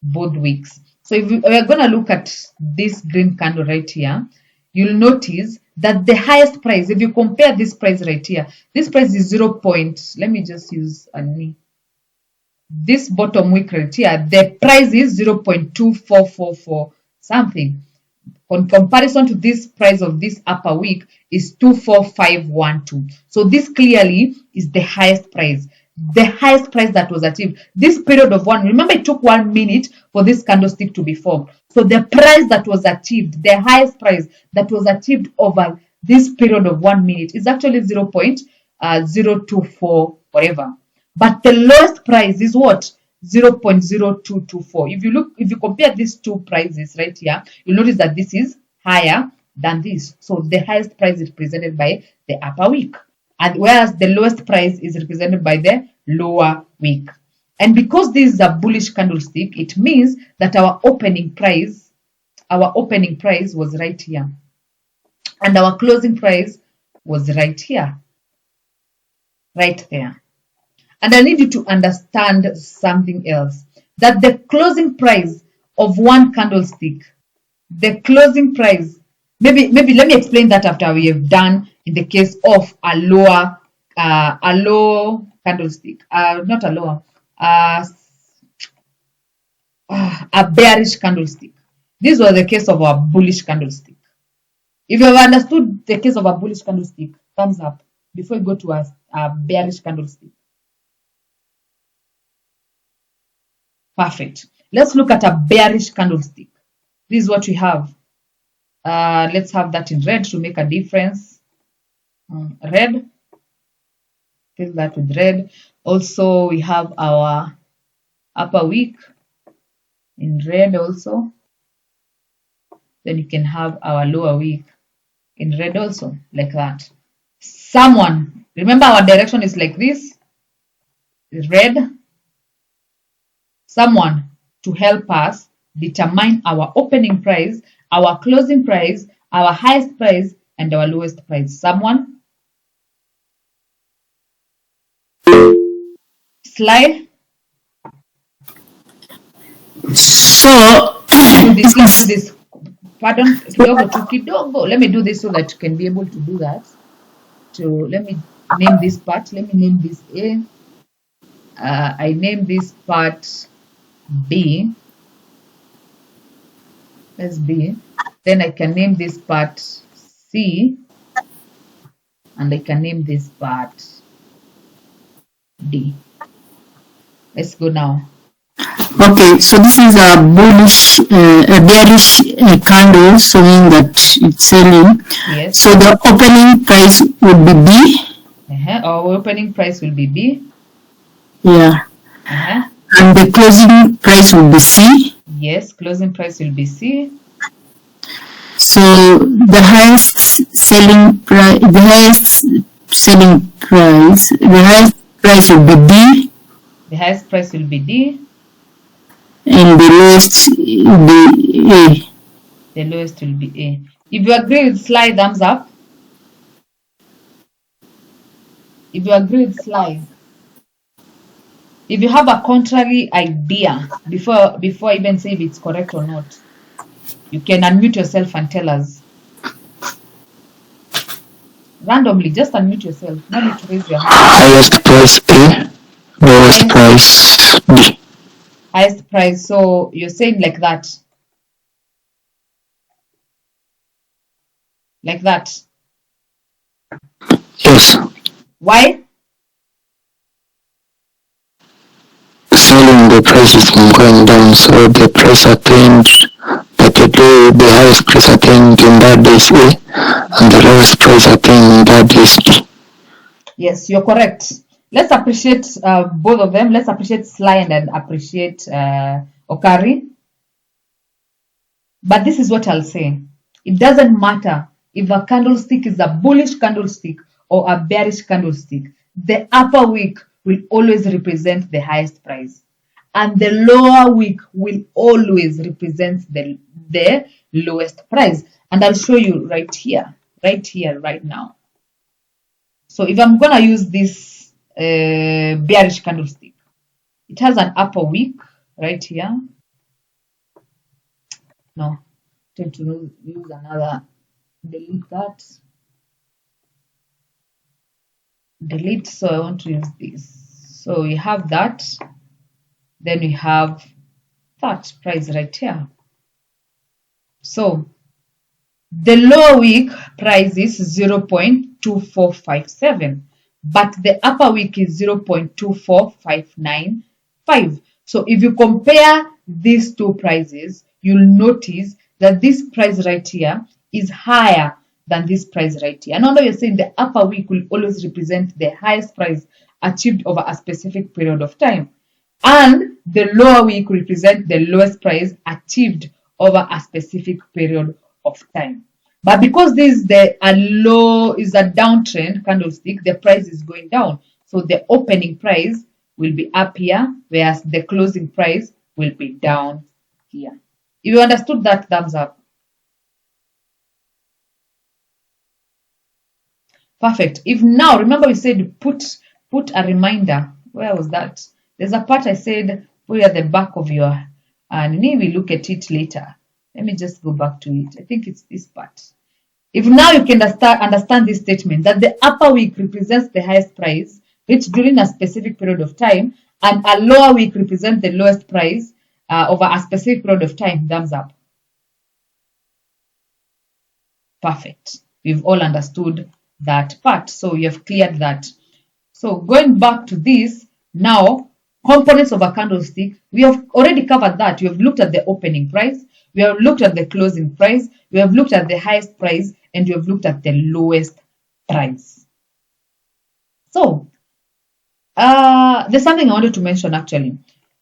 both wicks. So if we're going to look at this green candle right here, you'll notice that the highest price, if you compare this price right here, this price is 0. Let me just use a knee. This bottom wick right here, the price is 0.2444 something. On comparison to this price of this upper wick is 24512. So this clearly is the highest price. The highest price that was achieved. This period of remember it took 1 minute for this candlestick to be formed. So the price that was achieved, the highest price that was achieved over this period of 1 minute is actually 0.024 whatever. But the lowest price is what? 0.0224. If you compare these two prices right here, you'll notice that this is higher than this. So the highest price is represented by the upper wick, and whereas the lowest price is represented by the lower wick. And because this is a bullish candlestick, it means that our opening price was right here, and our closing price was right here, right there. And I need you to understand something else, that the closing price of one candlestick, the closing price, maybe let me explain that after we have done in the case of a low candlestick, not a lower, a bearish candlestick. This was the case of a bullish candlestick. If you have understood the case of a bullish candlestick, thumbs up before you go to a bearish candlestick. Perfect. Let's look at a bearish candlestick. This is what we have. Let's have that in red to make a difference. Red. Fill that with red. Also, we have our upper wick in red also. Then you can have our lower wick in red also, like that. Remember our direction is like this. Red, someone to help us determine our opening price, our closing price, our highest price, and our lowest price? Someone? Slide. So, Let's do this. Pardon, kidogo. Let me do this so that you can be able to do that. So let me name this part. Let me name this A. I name this part B. Let's B. Then I can name this part C. And I can name this part D. Let's go now. Okay, so this is a bullish, a bearish candle showing that it's selling. Yes. So the opening price would be B. Our opening price will be B. Yeah. And the closing price will be C. Yes, closing price will be C. So the highest selling price, the highest price will be D. The highest price will be D. And the lowest will be A. The lowest will be A. If you agree with slide, thumbs up. If you agree with slide. If you have a contrary idea, before I even say if it's correct or not, you can unmute yourself and tell us. Randomly, just unmute yourself. No need to raise your hand. Highest price A, lowest price B. Highest price. So you're saying like that. Like that. Yes. Why? Selling, the price is going down, so the price attained that the highest price attained in that day is A, and the lowest price attained in that day is B. Yes, you're correct. Let's appreciate both of them. Let's appreciate Sly and appreciate Okari. But this is what I'll say. It doesn't matter if a candlestick is a bullish candlestick or a bearish candlestick. The upper wick will always represent the highest price. And the lower wick will always represent the lowest price. And I'll show you right here, right now. So if I'm going to use this bearish candlestick, it has an upper wick right here. No, tend to use another, delete that. Delete, so I want to use this. So we have that. Then we have that price right here. So the lower wick price is 0.2457, but the upper wick is 0.24595. So if you compare these two prices, you'll notice that this price right here is higher than this price right here. And now you're saying the upper wick will always represent the highest price achieved over a specific period of time. And the lower wick represent the lowest price achieved over a specific period of time. But because this is a downtrend candlestick, the price is going down. So the opening price will be up here, whereas the closing price will be down here. If you understood that, thumbs up. Perfect. If now, remember we said put a reminder. Where was that? There's a part I said put at the back of your, and maybe look at it later. Let me just go back to it. I think it's this part. If now you can understand this statement that the upper wick represents the highest price reached during a specific period of time, and a lower wick represents the lowest price over a specific period of time, thumbs up. Perfect. We've all understood that part. So you have cleared that. So going back to this, now components of a candlestick, we have already covered that. We have looked at the opening price, we have looked at the closing price, we have looked at the highest price, and we have looked at the lowest price. So there's something I wanted to mention actually.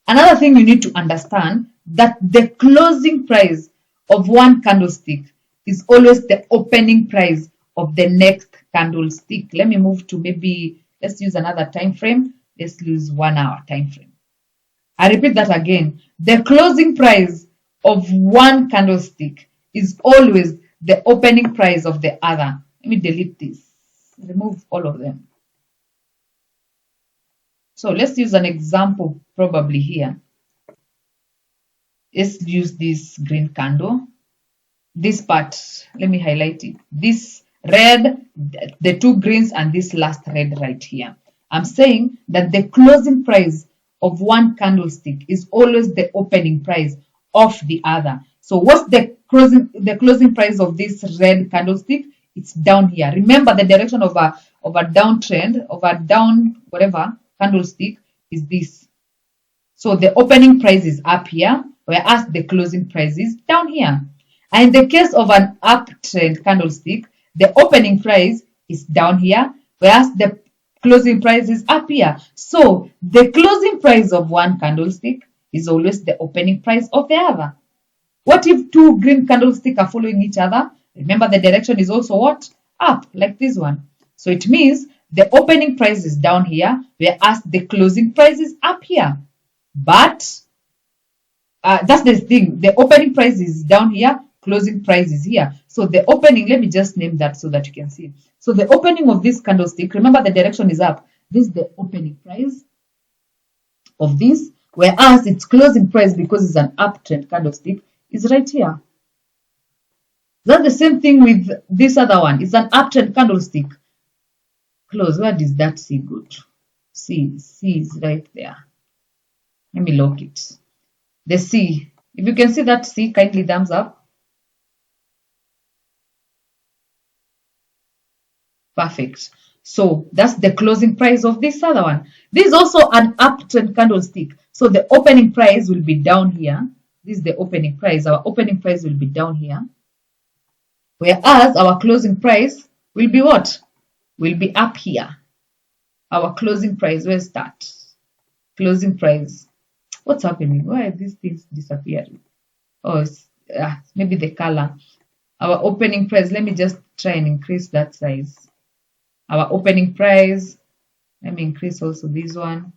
Another thing you need to understand that the closing price of one candlestick is always the opening price of the next candlestick. Let me move to maybe, let's use another time frame. Let's use 1 hour time frame. I repeat that again. The closing price of one candlestick is always the opening price of the other. Let me delete this. Remove all of them. So let's use an example probably here. Let's use this green candle. This part, let me highlight it. This red, the two greens, and this last red right here. I'm saying that the closing price of one candlestick is always the opening price of the other. So what's the closing price of this red candlestick? It's down here. Remember, the direction of a downtrend, of a down whatever candlestick is this. So the opening price is up here, whereas the closing price is down here. And in the case of an uptrend candlestick, the opening price is down here, whereas the closing price is up here. So the closing price of one candlestick is always the opening price of the other. What if two green candlesticks are following each other? Remember, the direction is also what? Up, like this one. So it means the opening price is down here, whereas the closing price is up here. But that's the thing. The opening price is down here, closing price is here. So the opening, let me just name that so that you can see. So the opening of this candlestick, remember the direction is up. This is the opening price of this, whereas its closing price, because it's an uptrend candlestick, is right here. That's the same thing with this other one. It's an uptrend candlestick. Close. Where does that C go to? C is right there. Let me lock it. The C. If you can see that C, kindly thumbs up. Perfect. So that's the closing price of this other one. This is also an uptrend candlestick. So the opening price will be down here. This is the opening price. Our opening price will be down here. Whereas our closing price will be what? Will be up here. Our closing price, where's that? Closing price. What's happening? Why are these things disappearing? Oh, it's, maybe the color. Our opening price, let me just try and increase that size. Our opening price, let me increase also this one.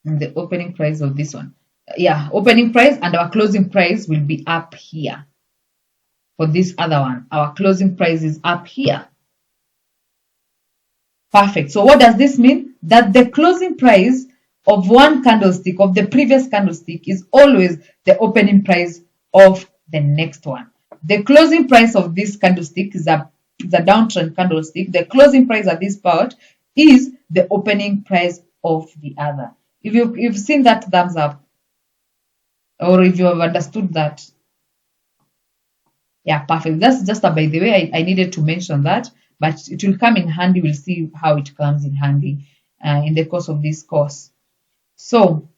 And the opening price of this one. Yeah, opening price and our closing price will be up here. For this other one, our closing price is up here. Perfect. So what does this mean? That the closing price of one candlestick, of the previous candlestick, is always the opening price of the next one. The closing price of this candlestick is a downtrend candlestick. The closing price at this part is the opening price of the other. If you've seen that, thumbs up. Or if you have understood that. Yeah, perfect. That's just by the way, I needed to mention that, but it will come in handy. We'll see how it comes in handy in the course of this course. So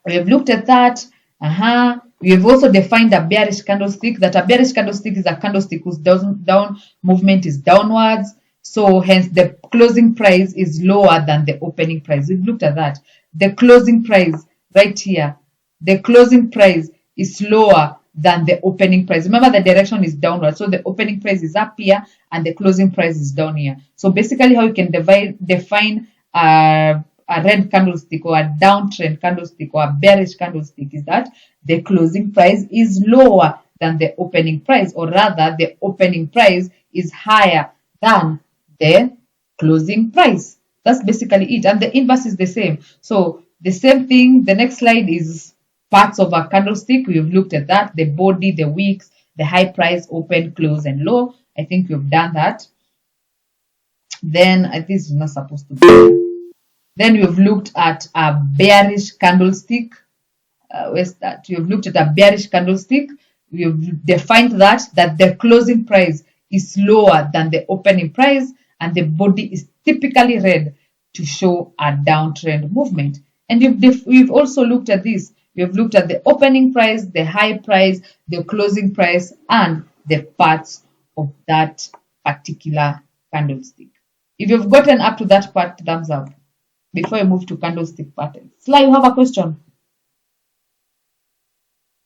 we have looked at that. We have also defined a bearish candlestick. That a bearish candlestick is a candlestick whose down movement is downwards. So hence the closing price is lower than the opening price. We've looked at that. The closing price right here. The closing price is lower than the opening price. Remember, the direction is downward. So the opening price is up here and the closing price is down here. So basically how you can define a red candlestick or a downtrend candlestick or a bearish candlestick is that the closing price is lower than the opening price, or rather the opening price is higher than the closing price. That's basically it. And the inverse is the same. So the same thing. The next slide is parts of a candlestick. We've looked at that. The body, the wicks, the high price, open, close, and low. I think we've done that. Then this is not supposed to be. Then we've looked at a bearish candlestick. Where's that? We've looked at a bearish candlestick. We've defined that the closing price is lower than the opening price, and the body is typically red to show a downtrend movement. And we've also looked at this. We've looked at the opening price, the high price, the closing price, and the parts of that particular candlestick. If you've gotten up to that part, thumbs up. Before you move to candlestick patterns. Sly, you have a question?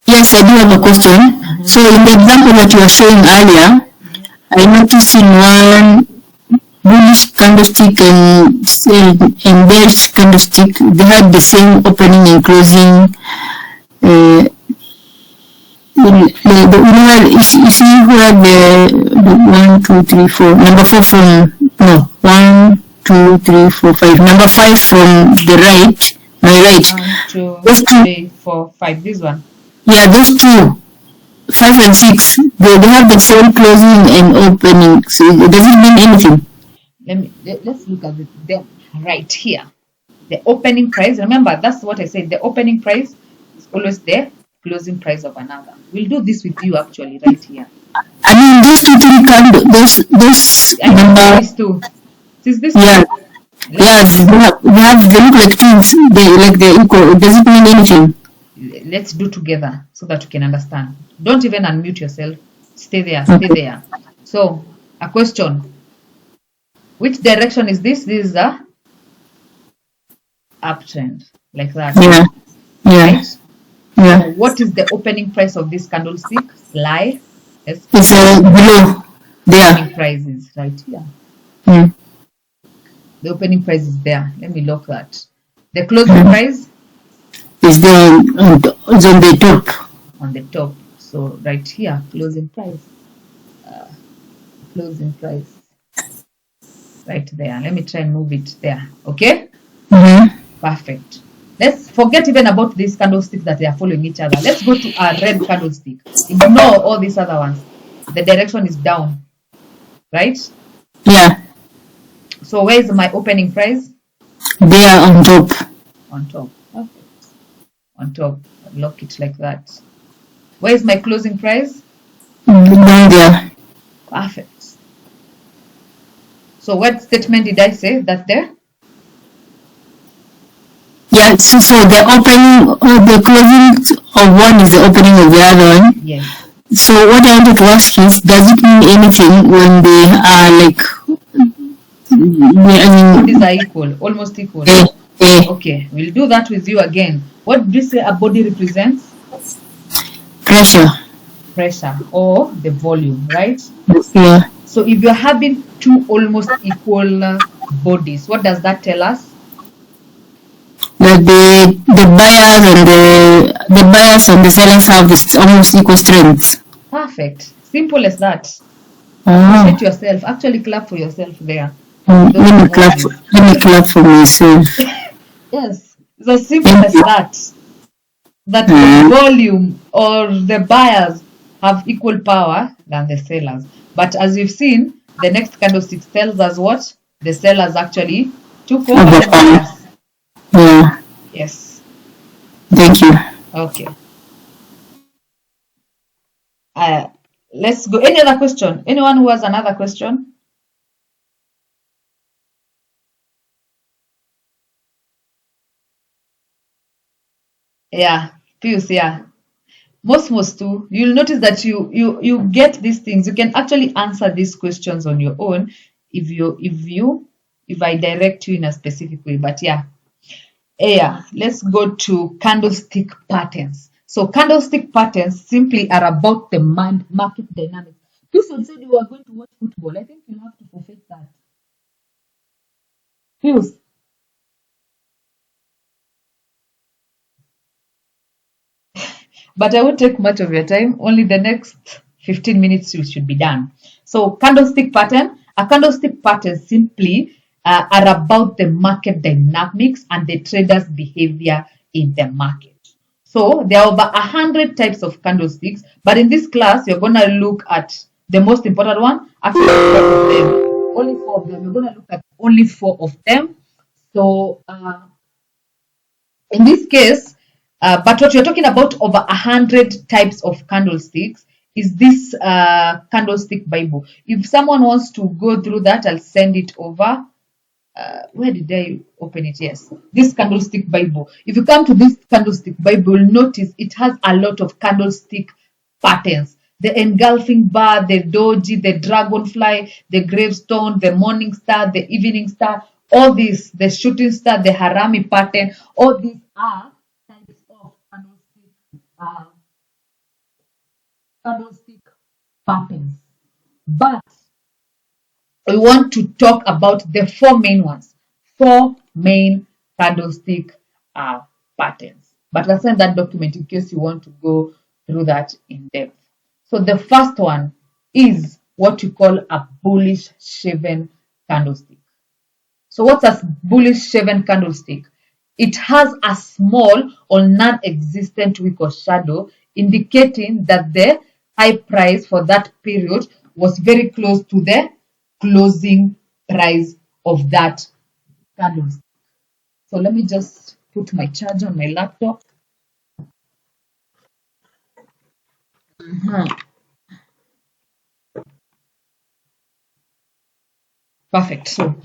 Yes, I do have a question. So in the example that you were showing earlier, I noticed in bullish candlestick and bearish candlestick, they had the same opening and closing. If you had the 1, 2, 3, 4, number 4 from, no, 1, 2, 3, 4, 5, number 5 from the right, my right. 1, 2, Those two, 3, 4, 5. This one. yeah, those two, 5 and 6, they have the same closing and opening. So does it mean anything? Let's look at them right here. The opening price. Remember, that's what I said. The opening price is always the closing price of another. We'll do this with you actually right here. I mean, those two things those I know these two. Is this yeah. two? Yes, they look like twins. They're equal. Does it mean anything? Let's do together so that you can understand. Don't even unmute yourself. Stay there. Stay there. So, a question. Which direction is this? This is the uptrend, like that. Yeah. Yeah. Right? Yeah. So what is the opening price of this candlestick? Lie. It's below there. Opening price is right here. Mm. The opening price is there. Let me lock that. The closing price Is there on the top. on the top. So right here, closing price. Closing price. Right there. Let me try and move it there. Okay? Mm-hmm. Perfect. Let's forget even about these candlesticks that they are following each other. Let's go to our red candlestick. Ignore all these other ones. The direction is down. Right? Yeah. So where is my opening price? There on top. On top. Perfect. On top. Lock it like that. Where is my closing price? Down there. Perfect. So what statement did I say? That there? Yeah, so the opening the closing of one is the opening of the other one. Yes. So what I wanted to ask is, does it mean anything when they are like, Bodies are equal, almost equal. Okay, we'll do that with you again. What do you say a body represents? Pressure. Pressure or the volume, right? Yeah. So if you're having two almost equal bodies, what does that tell us? That the buyers and the sellers have this almost equal strength. Perfect. Simple as that. Oh. Appreciate yourself. Actually clap for yourself there. Let me clap for myself. Yes. It's as simple as that. That the volume or the buyers have equal power than the sellers. But as you've seen, the next candlestick tells us what? The sellers actually took over the buyers. Yeah. Yes. Thank you. Okay. Let's go. Any other question? Anyone who has another question? Yeah, Pius, yeah. Most too. You'll notice that you get these things. You can actually answer these questions on your own if I direct you in a specific way. But yeah. Let's go to candlestick patterns. So candlestick patterns simply are about the market dynamics. Pius said you are going to watch football. I think you'll have to forfeit that. Pius. But I won't take much of your time. Only the next 15 minutes you should be done. So candlestick pattern. A candlestick pattern simply are about the market dynamics and the trader's behavior in the market. So there are over 100 types of candlesticks, but in this class, you're going to look at the most important one, actually 4 of them. Only 4 of them. You're going to look at only 4 of them. So in this case, but what you're talking about over 100 types of candlesticks is this Candlestick Bible. If someone wants to go through that, I'll send it over. Where did I open it? Yes, this Candlestick Bible. If you come to this Candlestick Bible, you'll notice it has a lot of candlestick patterns. The engulfing bar, the doji, the dragonfly, the gravestone, the morning star, the evening star, all these, the shooting star, the harami pattern, all these are types of candlestick patterns. But we want to talk about the four main ones, four main candlestick patterns. But I'll send that document in case you want to go through that in depth. So the first one is what you call a bullish shaven candlestick. So what's a bullish shaven candlestick? It has a small or non-existent wick or shadow indicating that the high price for that period was very close to the closing price of that candlestick. So let me just put my charger on my laptop. Perfect. So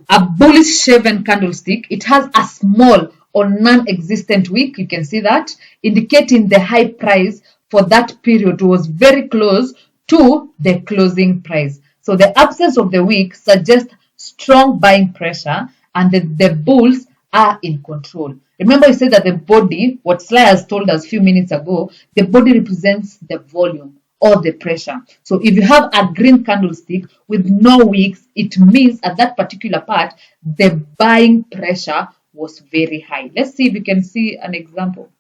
a bullish shaven candlestick, it has a small or non-existent wick, you can see that, indicating the high price for that period was very close to the closing price. So the absence of the wick suggests strong buying pressure and the bulls are in control. Remember, I said that the body, what Sly has told us a few minutes ago, the body represents the volume or the pressure. So if you have a green candlestick with no wicks, it means at that particular part, the buying pressure was very high. Let's see if we can see an example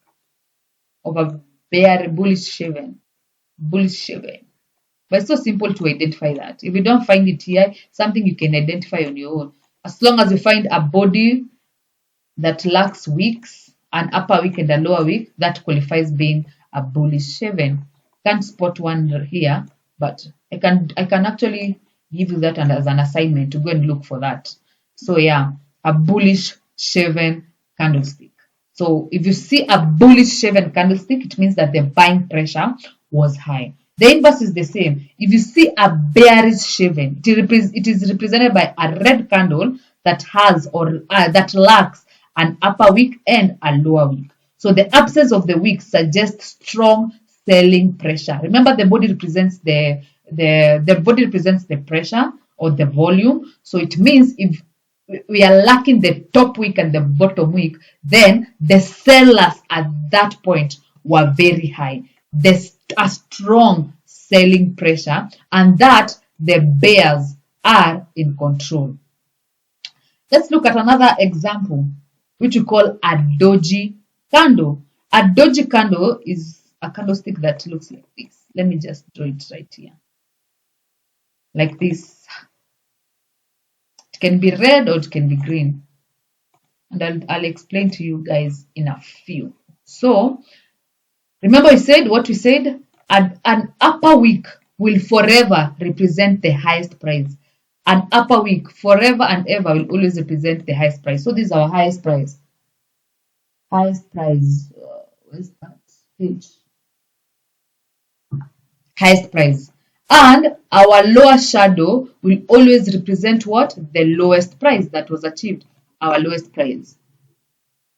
of a very bullish shaven. Bullish shaven. But it's so simple to identify that. If you don't find it here, something you can identify on your own. As long as you find a body that lacks wicks, an upper wick and a lower wick, that qualifies being a bullish shaven. Can't spot one here, but I can actually give you that as an assignment to go and look for that. So yeah, a bullish shaven candlestick. So if you see a bullish shaven candlestick, it means that the buying pressure was high. The inverse is the same. If you see a bearish shaven, it is represented by a red candle that has or that lacks an upper wick and a lower wick. So the absence of the wick suggests strong selling pressure. Remember, the body represents the body represents the pressure or the volume. So it means if we are lacking the top wick and the bottom wick, then the sellers at that point were very high. There's a strong selling pressure, and that the bears are in control. Let's look at another example, which we call a doji candle. A doji candle is a candlestick that looks like this. Let me just draw it right here. Like this. It can be red or it can be green. And I'll explain to you guys in a few. So, remember what we said? An upper wick will forever represent the highest price. An upper wick forever and ever will always represent the highest price. So this is our highest price. Highest price. Where's that page? Highest price. And our lower shadow will always represent what? The lowest price that was achieved. Our lowest price.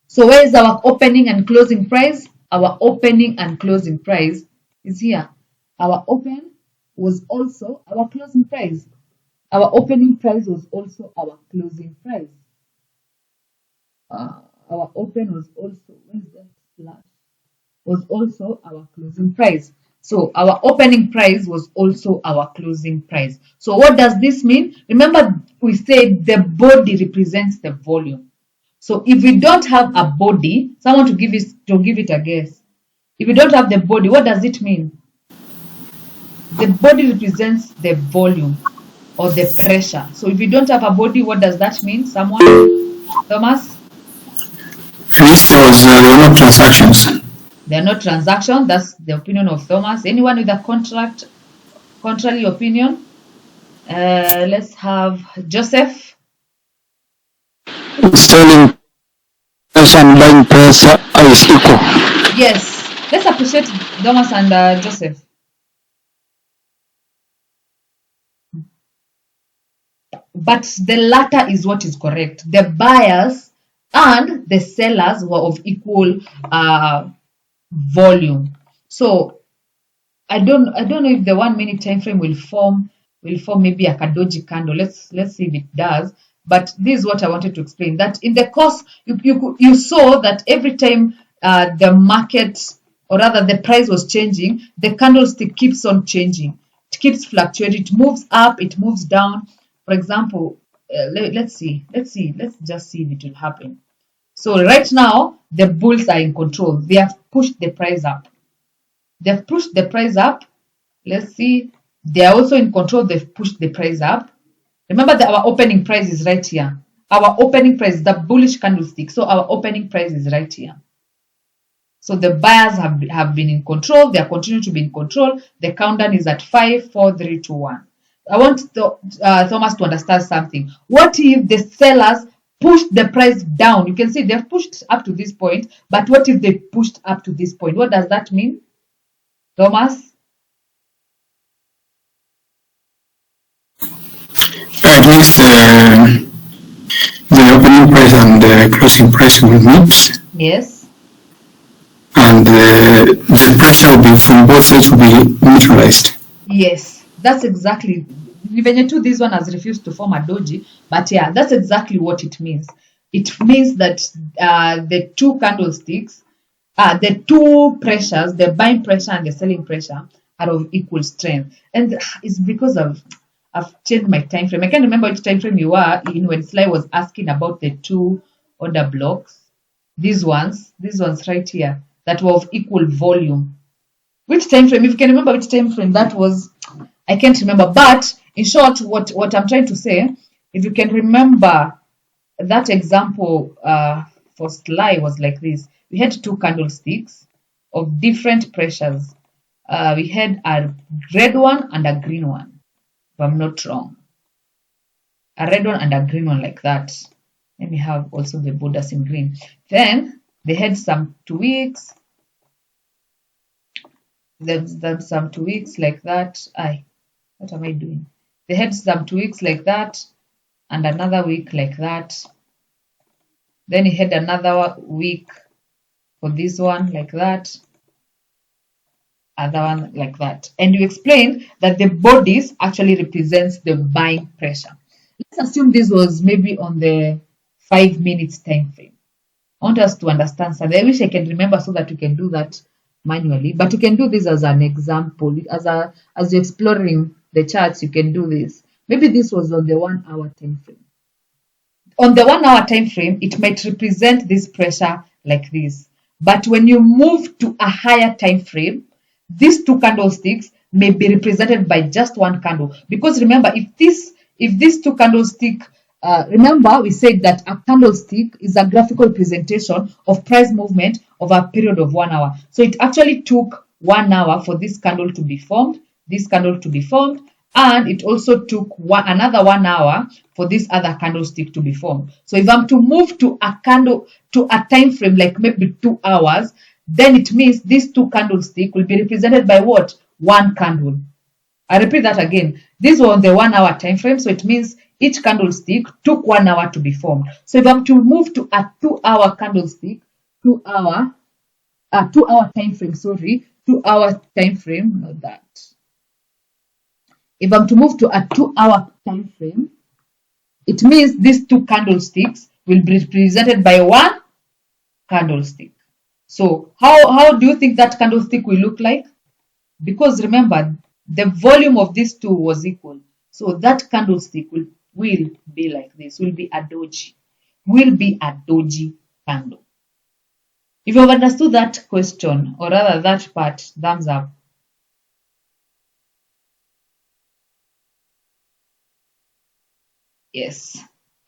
So where is our opening and closing price? Our opening and closing price is here. Our open was also our closing price. Our opening price was also our closing price. Our open was also, where's that slash? Was also our closing price. So our opening price was also our closing price. So what does this mean? Remember, we said the body represents the volume. So if we don't have a body, someone to give it a guess. If you don't have the body, what does it mean? The body represents the volume or the pressure. So if you don't have a body, what does that mean? Someone? Thomas? At least there were no transactions. There are no transactions. That's the opinion of Thomas. Anyone with a contrary opinion? Let's have Joseph. Selling pressure and buying pressure is equal. Yes. Let's appreciate Thomas and Joseph. But the latter is what is correct. The buyers and the sellers were of equal volume. So I don't know if the 1 minute time frame will form maybe a doji candle. Let's see if it does. But this is what I wanted to explain. That in the course you saw that every time the market, or rather the price was changing, the candlestick keeps on changing. It keeps fluctuating. It moves up, it moves down. For example, let's just see if it will happen. So right now, the bulls are in control. They have pushed the price up. They've pushed the price up. Let's see. They are also in control. They've pushed the price up. Remember that our opening price is right here. Our opening price is the bullish candlestick. So our opening price is right here. So the buyers have been in control. They are continuing to be in control. The countdown is at 5, 4, 3, 2, 1. I want Thomas to understand something. What if the sellers push the price down? You can see they've pushed up to this point, but what if they pushed up to this point? What does that mean, Thomas? It means the opening price and the closing price will meet, Yes. and the pressure will be from both sides will be neutralized. Yes, that's exactly. Venye tu this one has refused to form a doji, but yeah, that's exactly what it means. It means that the two candlesticks, the two pressures, the buying pressure and the selling pressure, are of equal strength, and it's because I've changed my time frame. I can't remember which time frame you were in when Sly was asking about the two order blocks. These ones right here that were of equal volume. Which time frame? If you can remember which time frame that was, I can't remember. But in short, what I'm trying to say, if you can remember that example for Sly was like this. We had two candlesticks of different pressures. We had a red one and a green one, if I'm not wrong. A red one and a green one like that. Let me have also the borders in green. Then they had some tweaks. There's some tweaks like that. What am I doing? They had some tweaks like that and another week like that. Then he had another week for this one like that. Other one like that. And you explained that the bodies actually represents the buying pressure. Let's assume this was maybe on the 5 minutes time frame. I want us to understand something. I wish I can remember so that we can do that manually, but you can do this as an example. As you're exploring the charts, you can do this. Maybe this was on the 1 hour time frame. On the 1 hour time frame, it might represent this pressure like this. But when you move to a higher time frame, these two candlesticks may be represented by just one candle. Because remember, if these two candlesticks, remember we said that a candlestick is a graphical representation of price movement over a period of 1 hour. So it actually took 1 hour for this candle to be formed, and it also took another 1 hour for this other candlestick to be formed. So if I'm to move to a time frame like maybe 2 hours, then it means these two candlesticks will be represented by what? One candle. I repeat that again. This was on the 1 hour time frame, so it means each candlestick took 1 hour to be formed. So if I'm to move to a 2 hour candlestick, 2 hour time frame, 2 hour time frame, not that. If I'm to move to a 2 hour time frame, it means these two candlesticks will be represented by one candlestick. So how do you think that candlestick will look like? Because remember, the volume of these two was equal. So that candlestick will be like this, will be a doji candle. If you've understood that question, or rather that part, thumbs up. Yes,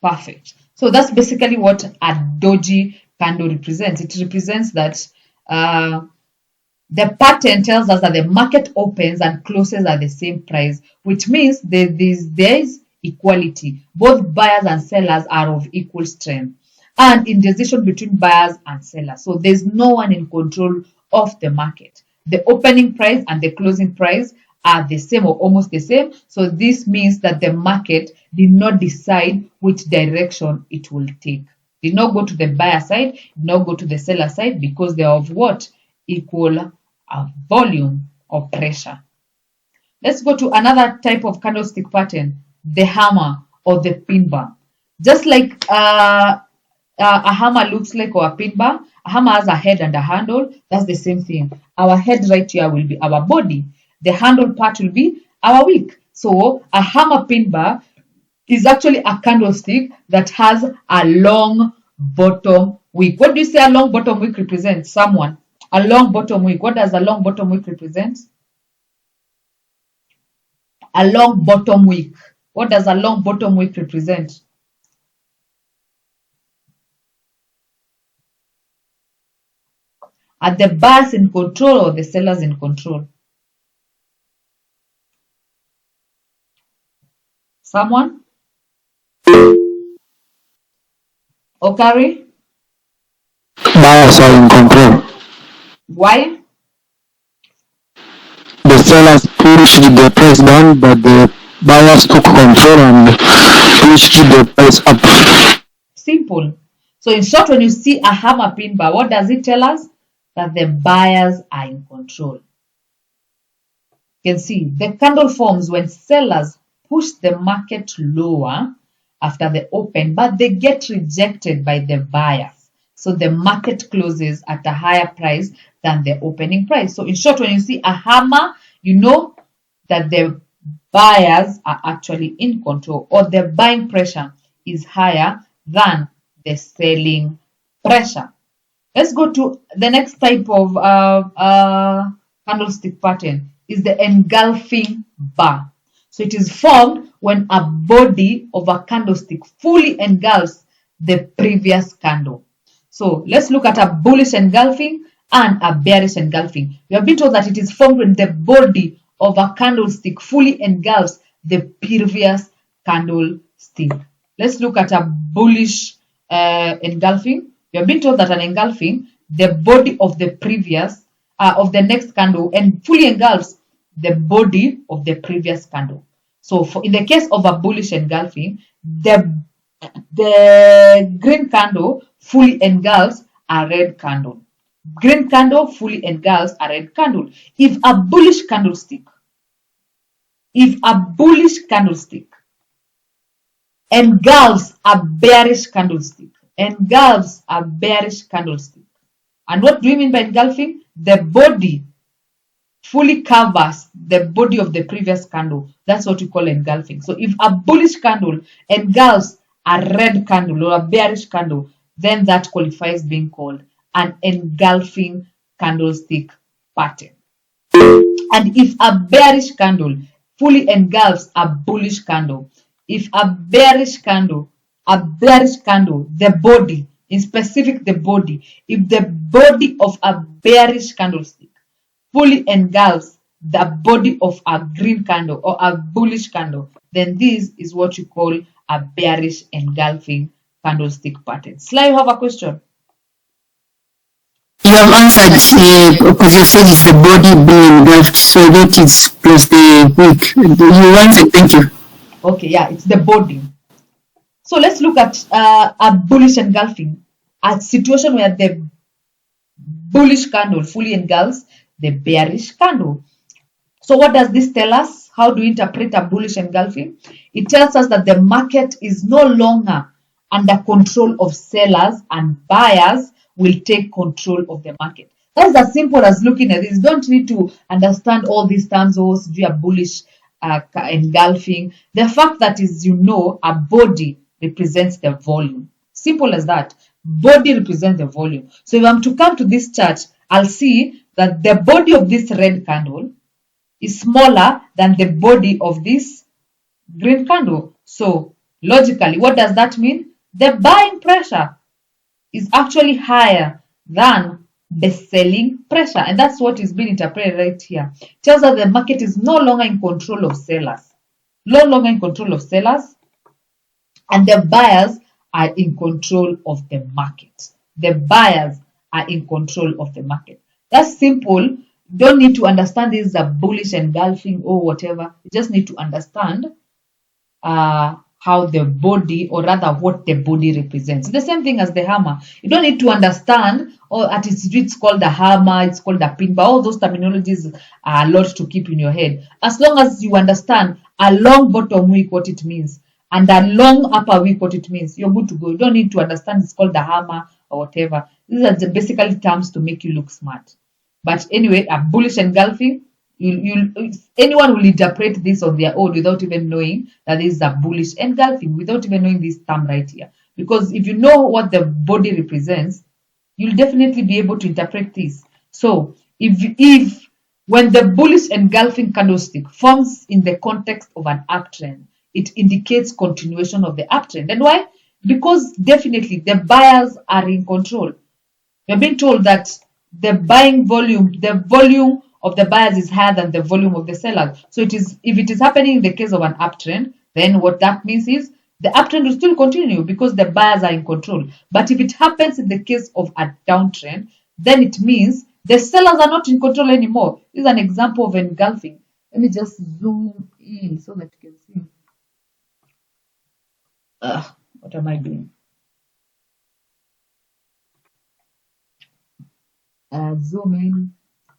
perfect. So that's basically what a doji candle represents. It represents that the pattern tells us that the market opens and closes at the same price, which means there is equality. Both buyers and sellers are of equal strength, and in decision between buyers and sellers. So there's no one in control of the market. The opening price and the closing price are the same or almost the same. So this means that the market did not decide which direction it will take. Did not go to the buyer side, did not go to the seller side, because they are of what? Equal volume of pressure. Let's go to another type of candlestick pattern, the hammer or the pin bar. Just like a hammer looks like, or a pin bar, a hammer has a head and a handle. That's the same thing. Our head right here will be our body. The handle part will be our wick. So a hammer pin bar is actually a candlestick that has a long bottom wick. What do you say a long bottom wick represents? Someone. A long bottom wick. What does a long bottom wick represent? A long bottom wick. What does a long bottom wick represent? Are the buyers in control or the sellers in control? Someone? Okari? Buyers are in control. Why? The sellers pushed the price down, but the buyers took control and pushed the price up. Simple. So in short, when you see a hammer pin bar, what does it tell us? That the buyers are in control. You can see the candle forms when sellers push the market lower after the open, but they get rejected by the buyers. So the market closes at a higher price than the opening price. So in short, when you see a hammer, you know that the buyers are actually in control, or the buying pressure is higher than the selling pressure. Let's go to the next type of candlestick pattern is the engulfing bar. So it is formed when a body of a candlestick fully engulfs the previous candle. So let's look at a bullish engulfing and a bearish engulfing. We have been told that it is formed when the body of a candlestick fully engulfs the previous candlestick. Let's look at a bullish engulfing. We have been told that an engulfing, the body of the previous, of the next candle, and fully engulfs the body of the previous candle. So in the case of a bullish engulfing, the green candle fully engulfs a red candle. Green candle fully engulfs a red candle. If a bullish candlestick engulfs a bearish candlestick, and what do we mean by engulfing? The body fully covers the body of the previous candle. That's what we call engulfing. So if a bullish candle engulfs a red candle or a bearish candle, then that qualifies being called an engulfing candlestick pattern. And if a bearish candle fully engulfs a bullish candle, if a bearish candle, the body, in specific the body, if the body of a bearish candlestick fully engulfs the body of a green candle or a bullish candle, then this is what you call a bearish engulfing candlestick pattern. Sly, you have a question? You have answered because you said it's the body being engulfed, so that is plus the wick. You answered, thank you. Okay, yeah, it's the body. So let's look at a bullish engulfing, a situation where the bullish candle fully engulfs the bearish candle. So what does this tell us? How do we interpret a bullish engulfing? It tells us that the market is no longer under control of sellers, and buyers will take control of the market. That's as simple as looking at this. You don't need to understand all these terms or a bullish engulfing. The fact that is, a body represents the volume. Simple as that. Body represents the volume. So if I'm to come to this chart, I'll see that the body of this red candle is smaller than the body of this green candle. So logically, what does that mean? The buying pressure is actually higher than the selling pressure. And that's what is being interpreted right here. It tells us the market is no longer in control of sellers. And the buyers are in control of the market. That's simple. You don't need to understand this is a bullish engulfing or whatever. You just need to understand how the body, or rather what the body represents. It's the same thing as the hammer. You don't need to understand, or it's called a hammer, it's called a pin bar. All those terminologies are a lot to keep in your head. As long as you understand a long bottom wick, what it means, and a long upper wick, what it means, you're good to go. You don't need to understand it's called a hammer or whatever. These are basically terms to make you look smart. But anyway, a bullish engulfing, anyone will interpret this on their own without even knowing that this is a bullish engulfing, without even knowing this term right here. Because if you know what the body represents, you'll definitely be able to interpret this. So if when the bullish engulfing candlestick forms in the context of an uptrend, it indicates continuation of the uptrend. And why? Because definitely the buyers are in control. We're being told that the volume of the buyers is higher than the volume of the sellers. So if it is happening in the case of an uptrend, then what that means is the uptrend will still continue because the buyers are in control. But if it happens in the case of a downtrend, then it means the sellers are not in control anymore. This is an example of engulfing. Let me just zoom in so that you can see. What am I doing? Zoom in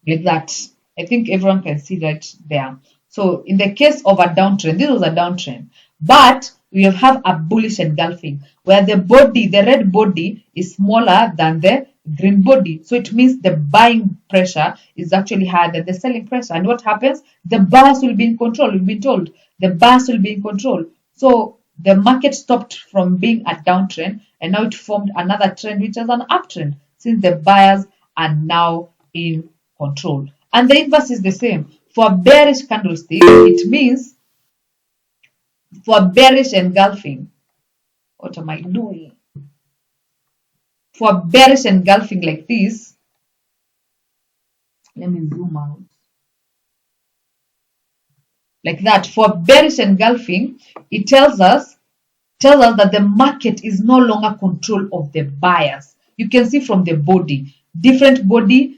like that. I think everyone can see right there. So in the case of a downtrend, this was a downtrend, but we have a bullish engulfing where the red body is smaller than the green body. So it means the buying pressure is actually higher than the selling pressure. And what happens? The buyers will be in control. We've been told the buyers will be in control. So the market stopped from being a downtrend and now it formed another trend, which is an uptrend, since the buyers are now in control. And the inverse is the same. For bearish candlestick, it means for bearish engulfing. What am I doing? For bearish engulfing like this, let me zoom out. Like that. For bearish engulfing, it tells us that the market is no longer control of the buyers. You can see from the body, different body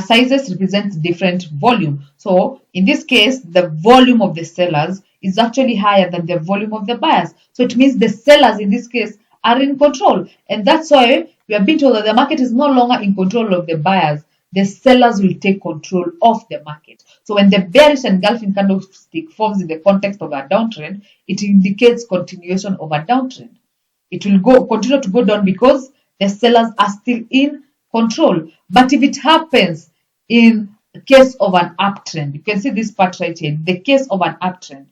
sizes represent different volume. So in this case, the volume of the sellers is actually higher than the volume of the buyers. So it means the sellers in this case are in control. And that's why we are being told that the market is no longer in control of the buyers. The sellers will take control of the market. So when the bearish engulfing candlestick forms in the context of a downtrend, it indicates continuation of a downtrend. It will continue to go down because the sellers are still in control. But if it happens in the case of an uptrend, you can see this part right here, the case of an uptrend.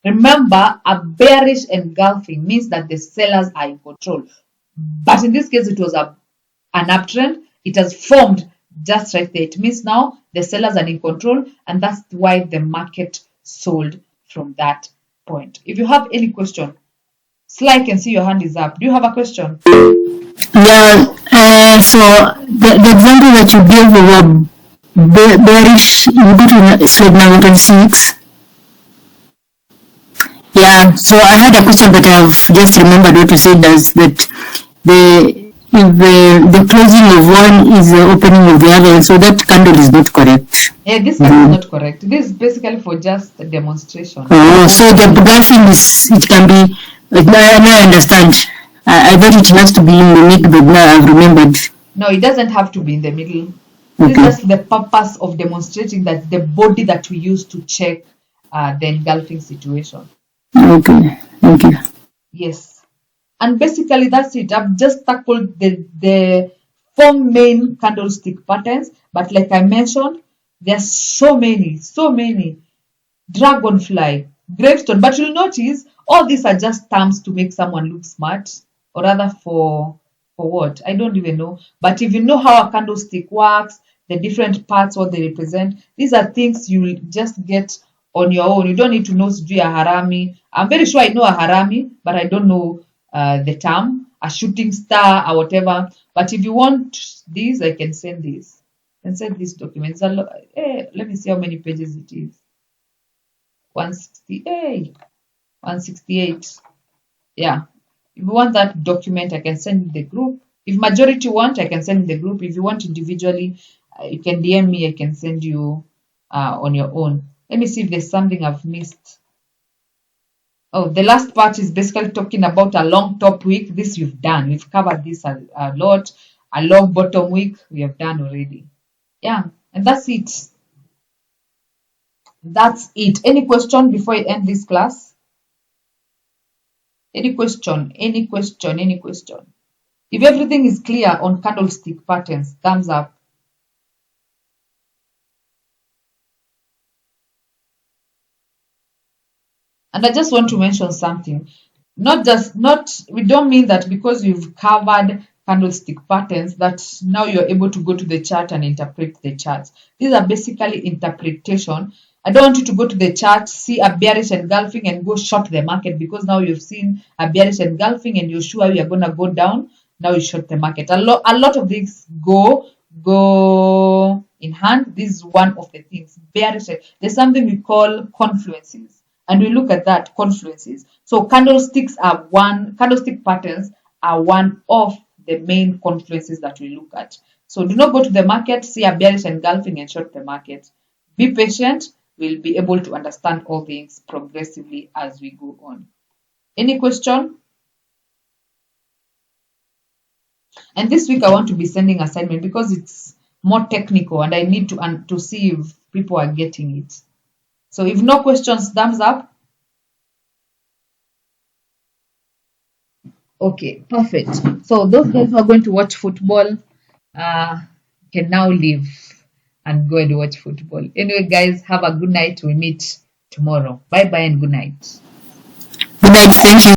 Remember, a bearish engulfing means that the sellers are in control. But in this case, it was an uptrend. It has formed just right there. It means now the sellers are in control, and that's why the market sold from that point. If you have any question, Sly, I can see your hand is up. Do you have a question? Yeah, so the example that you gave of bearish, you go to slide number 26. Yeah, so I had a question, but I've just remembered what you said, is that the closing of one is the opening of the other, so that candle is not correct. Yeah, this candle is not correct. This is basically for just a demonstration. Oh, so the engulfing it can be, now I understand. I thought it has to be in the middle, but now I've remembered. No, it doesn't have to be in the middle. This is just the purpose of demonstrating that the body that we use to check the engulfing situation. Okay, thank you. Yes. And basically that's it. I've just tackled the 4 main candlestick patterns, but like I mentioned, there's so many. Dragonfly, gravestone, but you'll notice all these are just terms to make someone look smart, or rather for what? I don't even know. But if you know how a candlestick works, the different parts, what they represent, these are things you will just get on your own. You don't need to know Sijui a harami. I'm very sure I know a harami, but I don't know the term, a shooting star or whatever. But if you want these, I can send this. I can send these documents. Let me see how many pages it is. 168. Yeah. If you want that document, I can send in the group. If majority want, I can send in the group. If you want individually, you can DM me. I can send you on your own. Let me see if there's something I've missed. Oh, the last part is basically talking about a long top wick. This we've done. We've covered this a lot. A long bottom wick we have done already. Yeah, and that's it. That's it. Any question before I end this class? Any question? If everything is clear on candlestick patterns, thumbs up. And I just want to mention something. We don't mean that because you've covered candlestick patterns that now you're able to go to the chart and interpret the charts. These are basically interpretation. I don't want you to go to the chart, see a bearish engulfing and go short the market, because now you've seen a bearish engulfing and you're sure you're gonna go down. Now you short the market. A lot of these go in hand. This is one of the things. Bearish. There's something we call confluences, and we look at that confluences. So candlestick patterns are one of the main confluences that we look at. So do not go to the market, see a bearish engulfing and short the market. Be patient. We'll be able to understand all things progressively as we go on. Any question? And this week I want to be sending assignment because it's more technical and I need to see if people are getting it. So if no questions, thumbs up. Okay, perfect. So those guys who are going to watch football can now leave and go and watch football. Anyway, guys, have a good night. We meet tomorrow. Bye bye and good night. Good night. Thank you.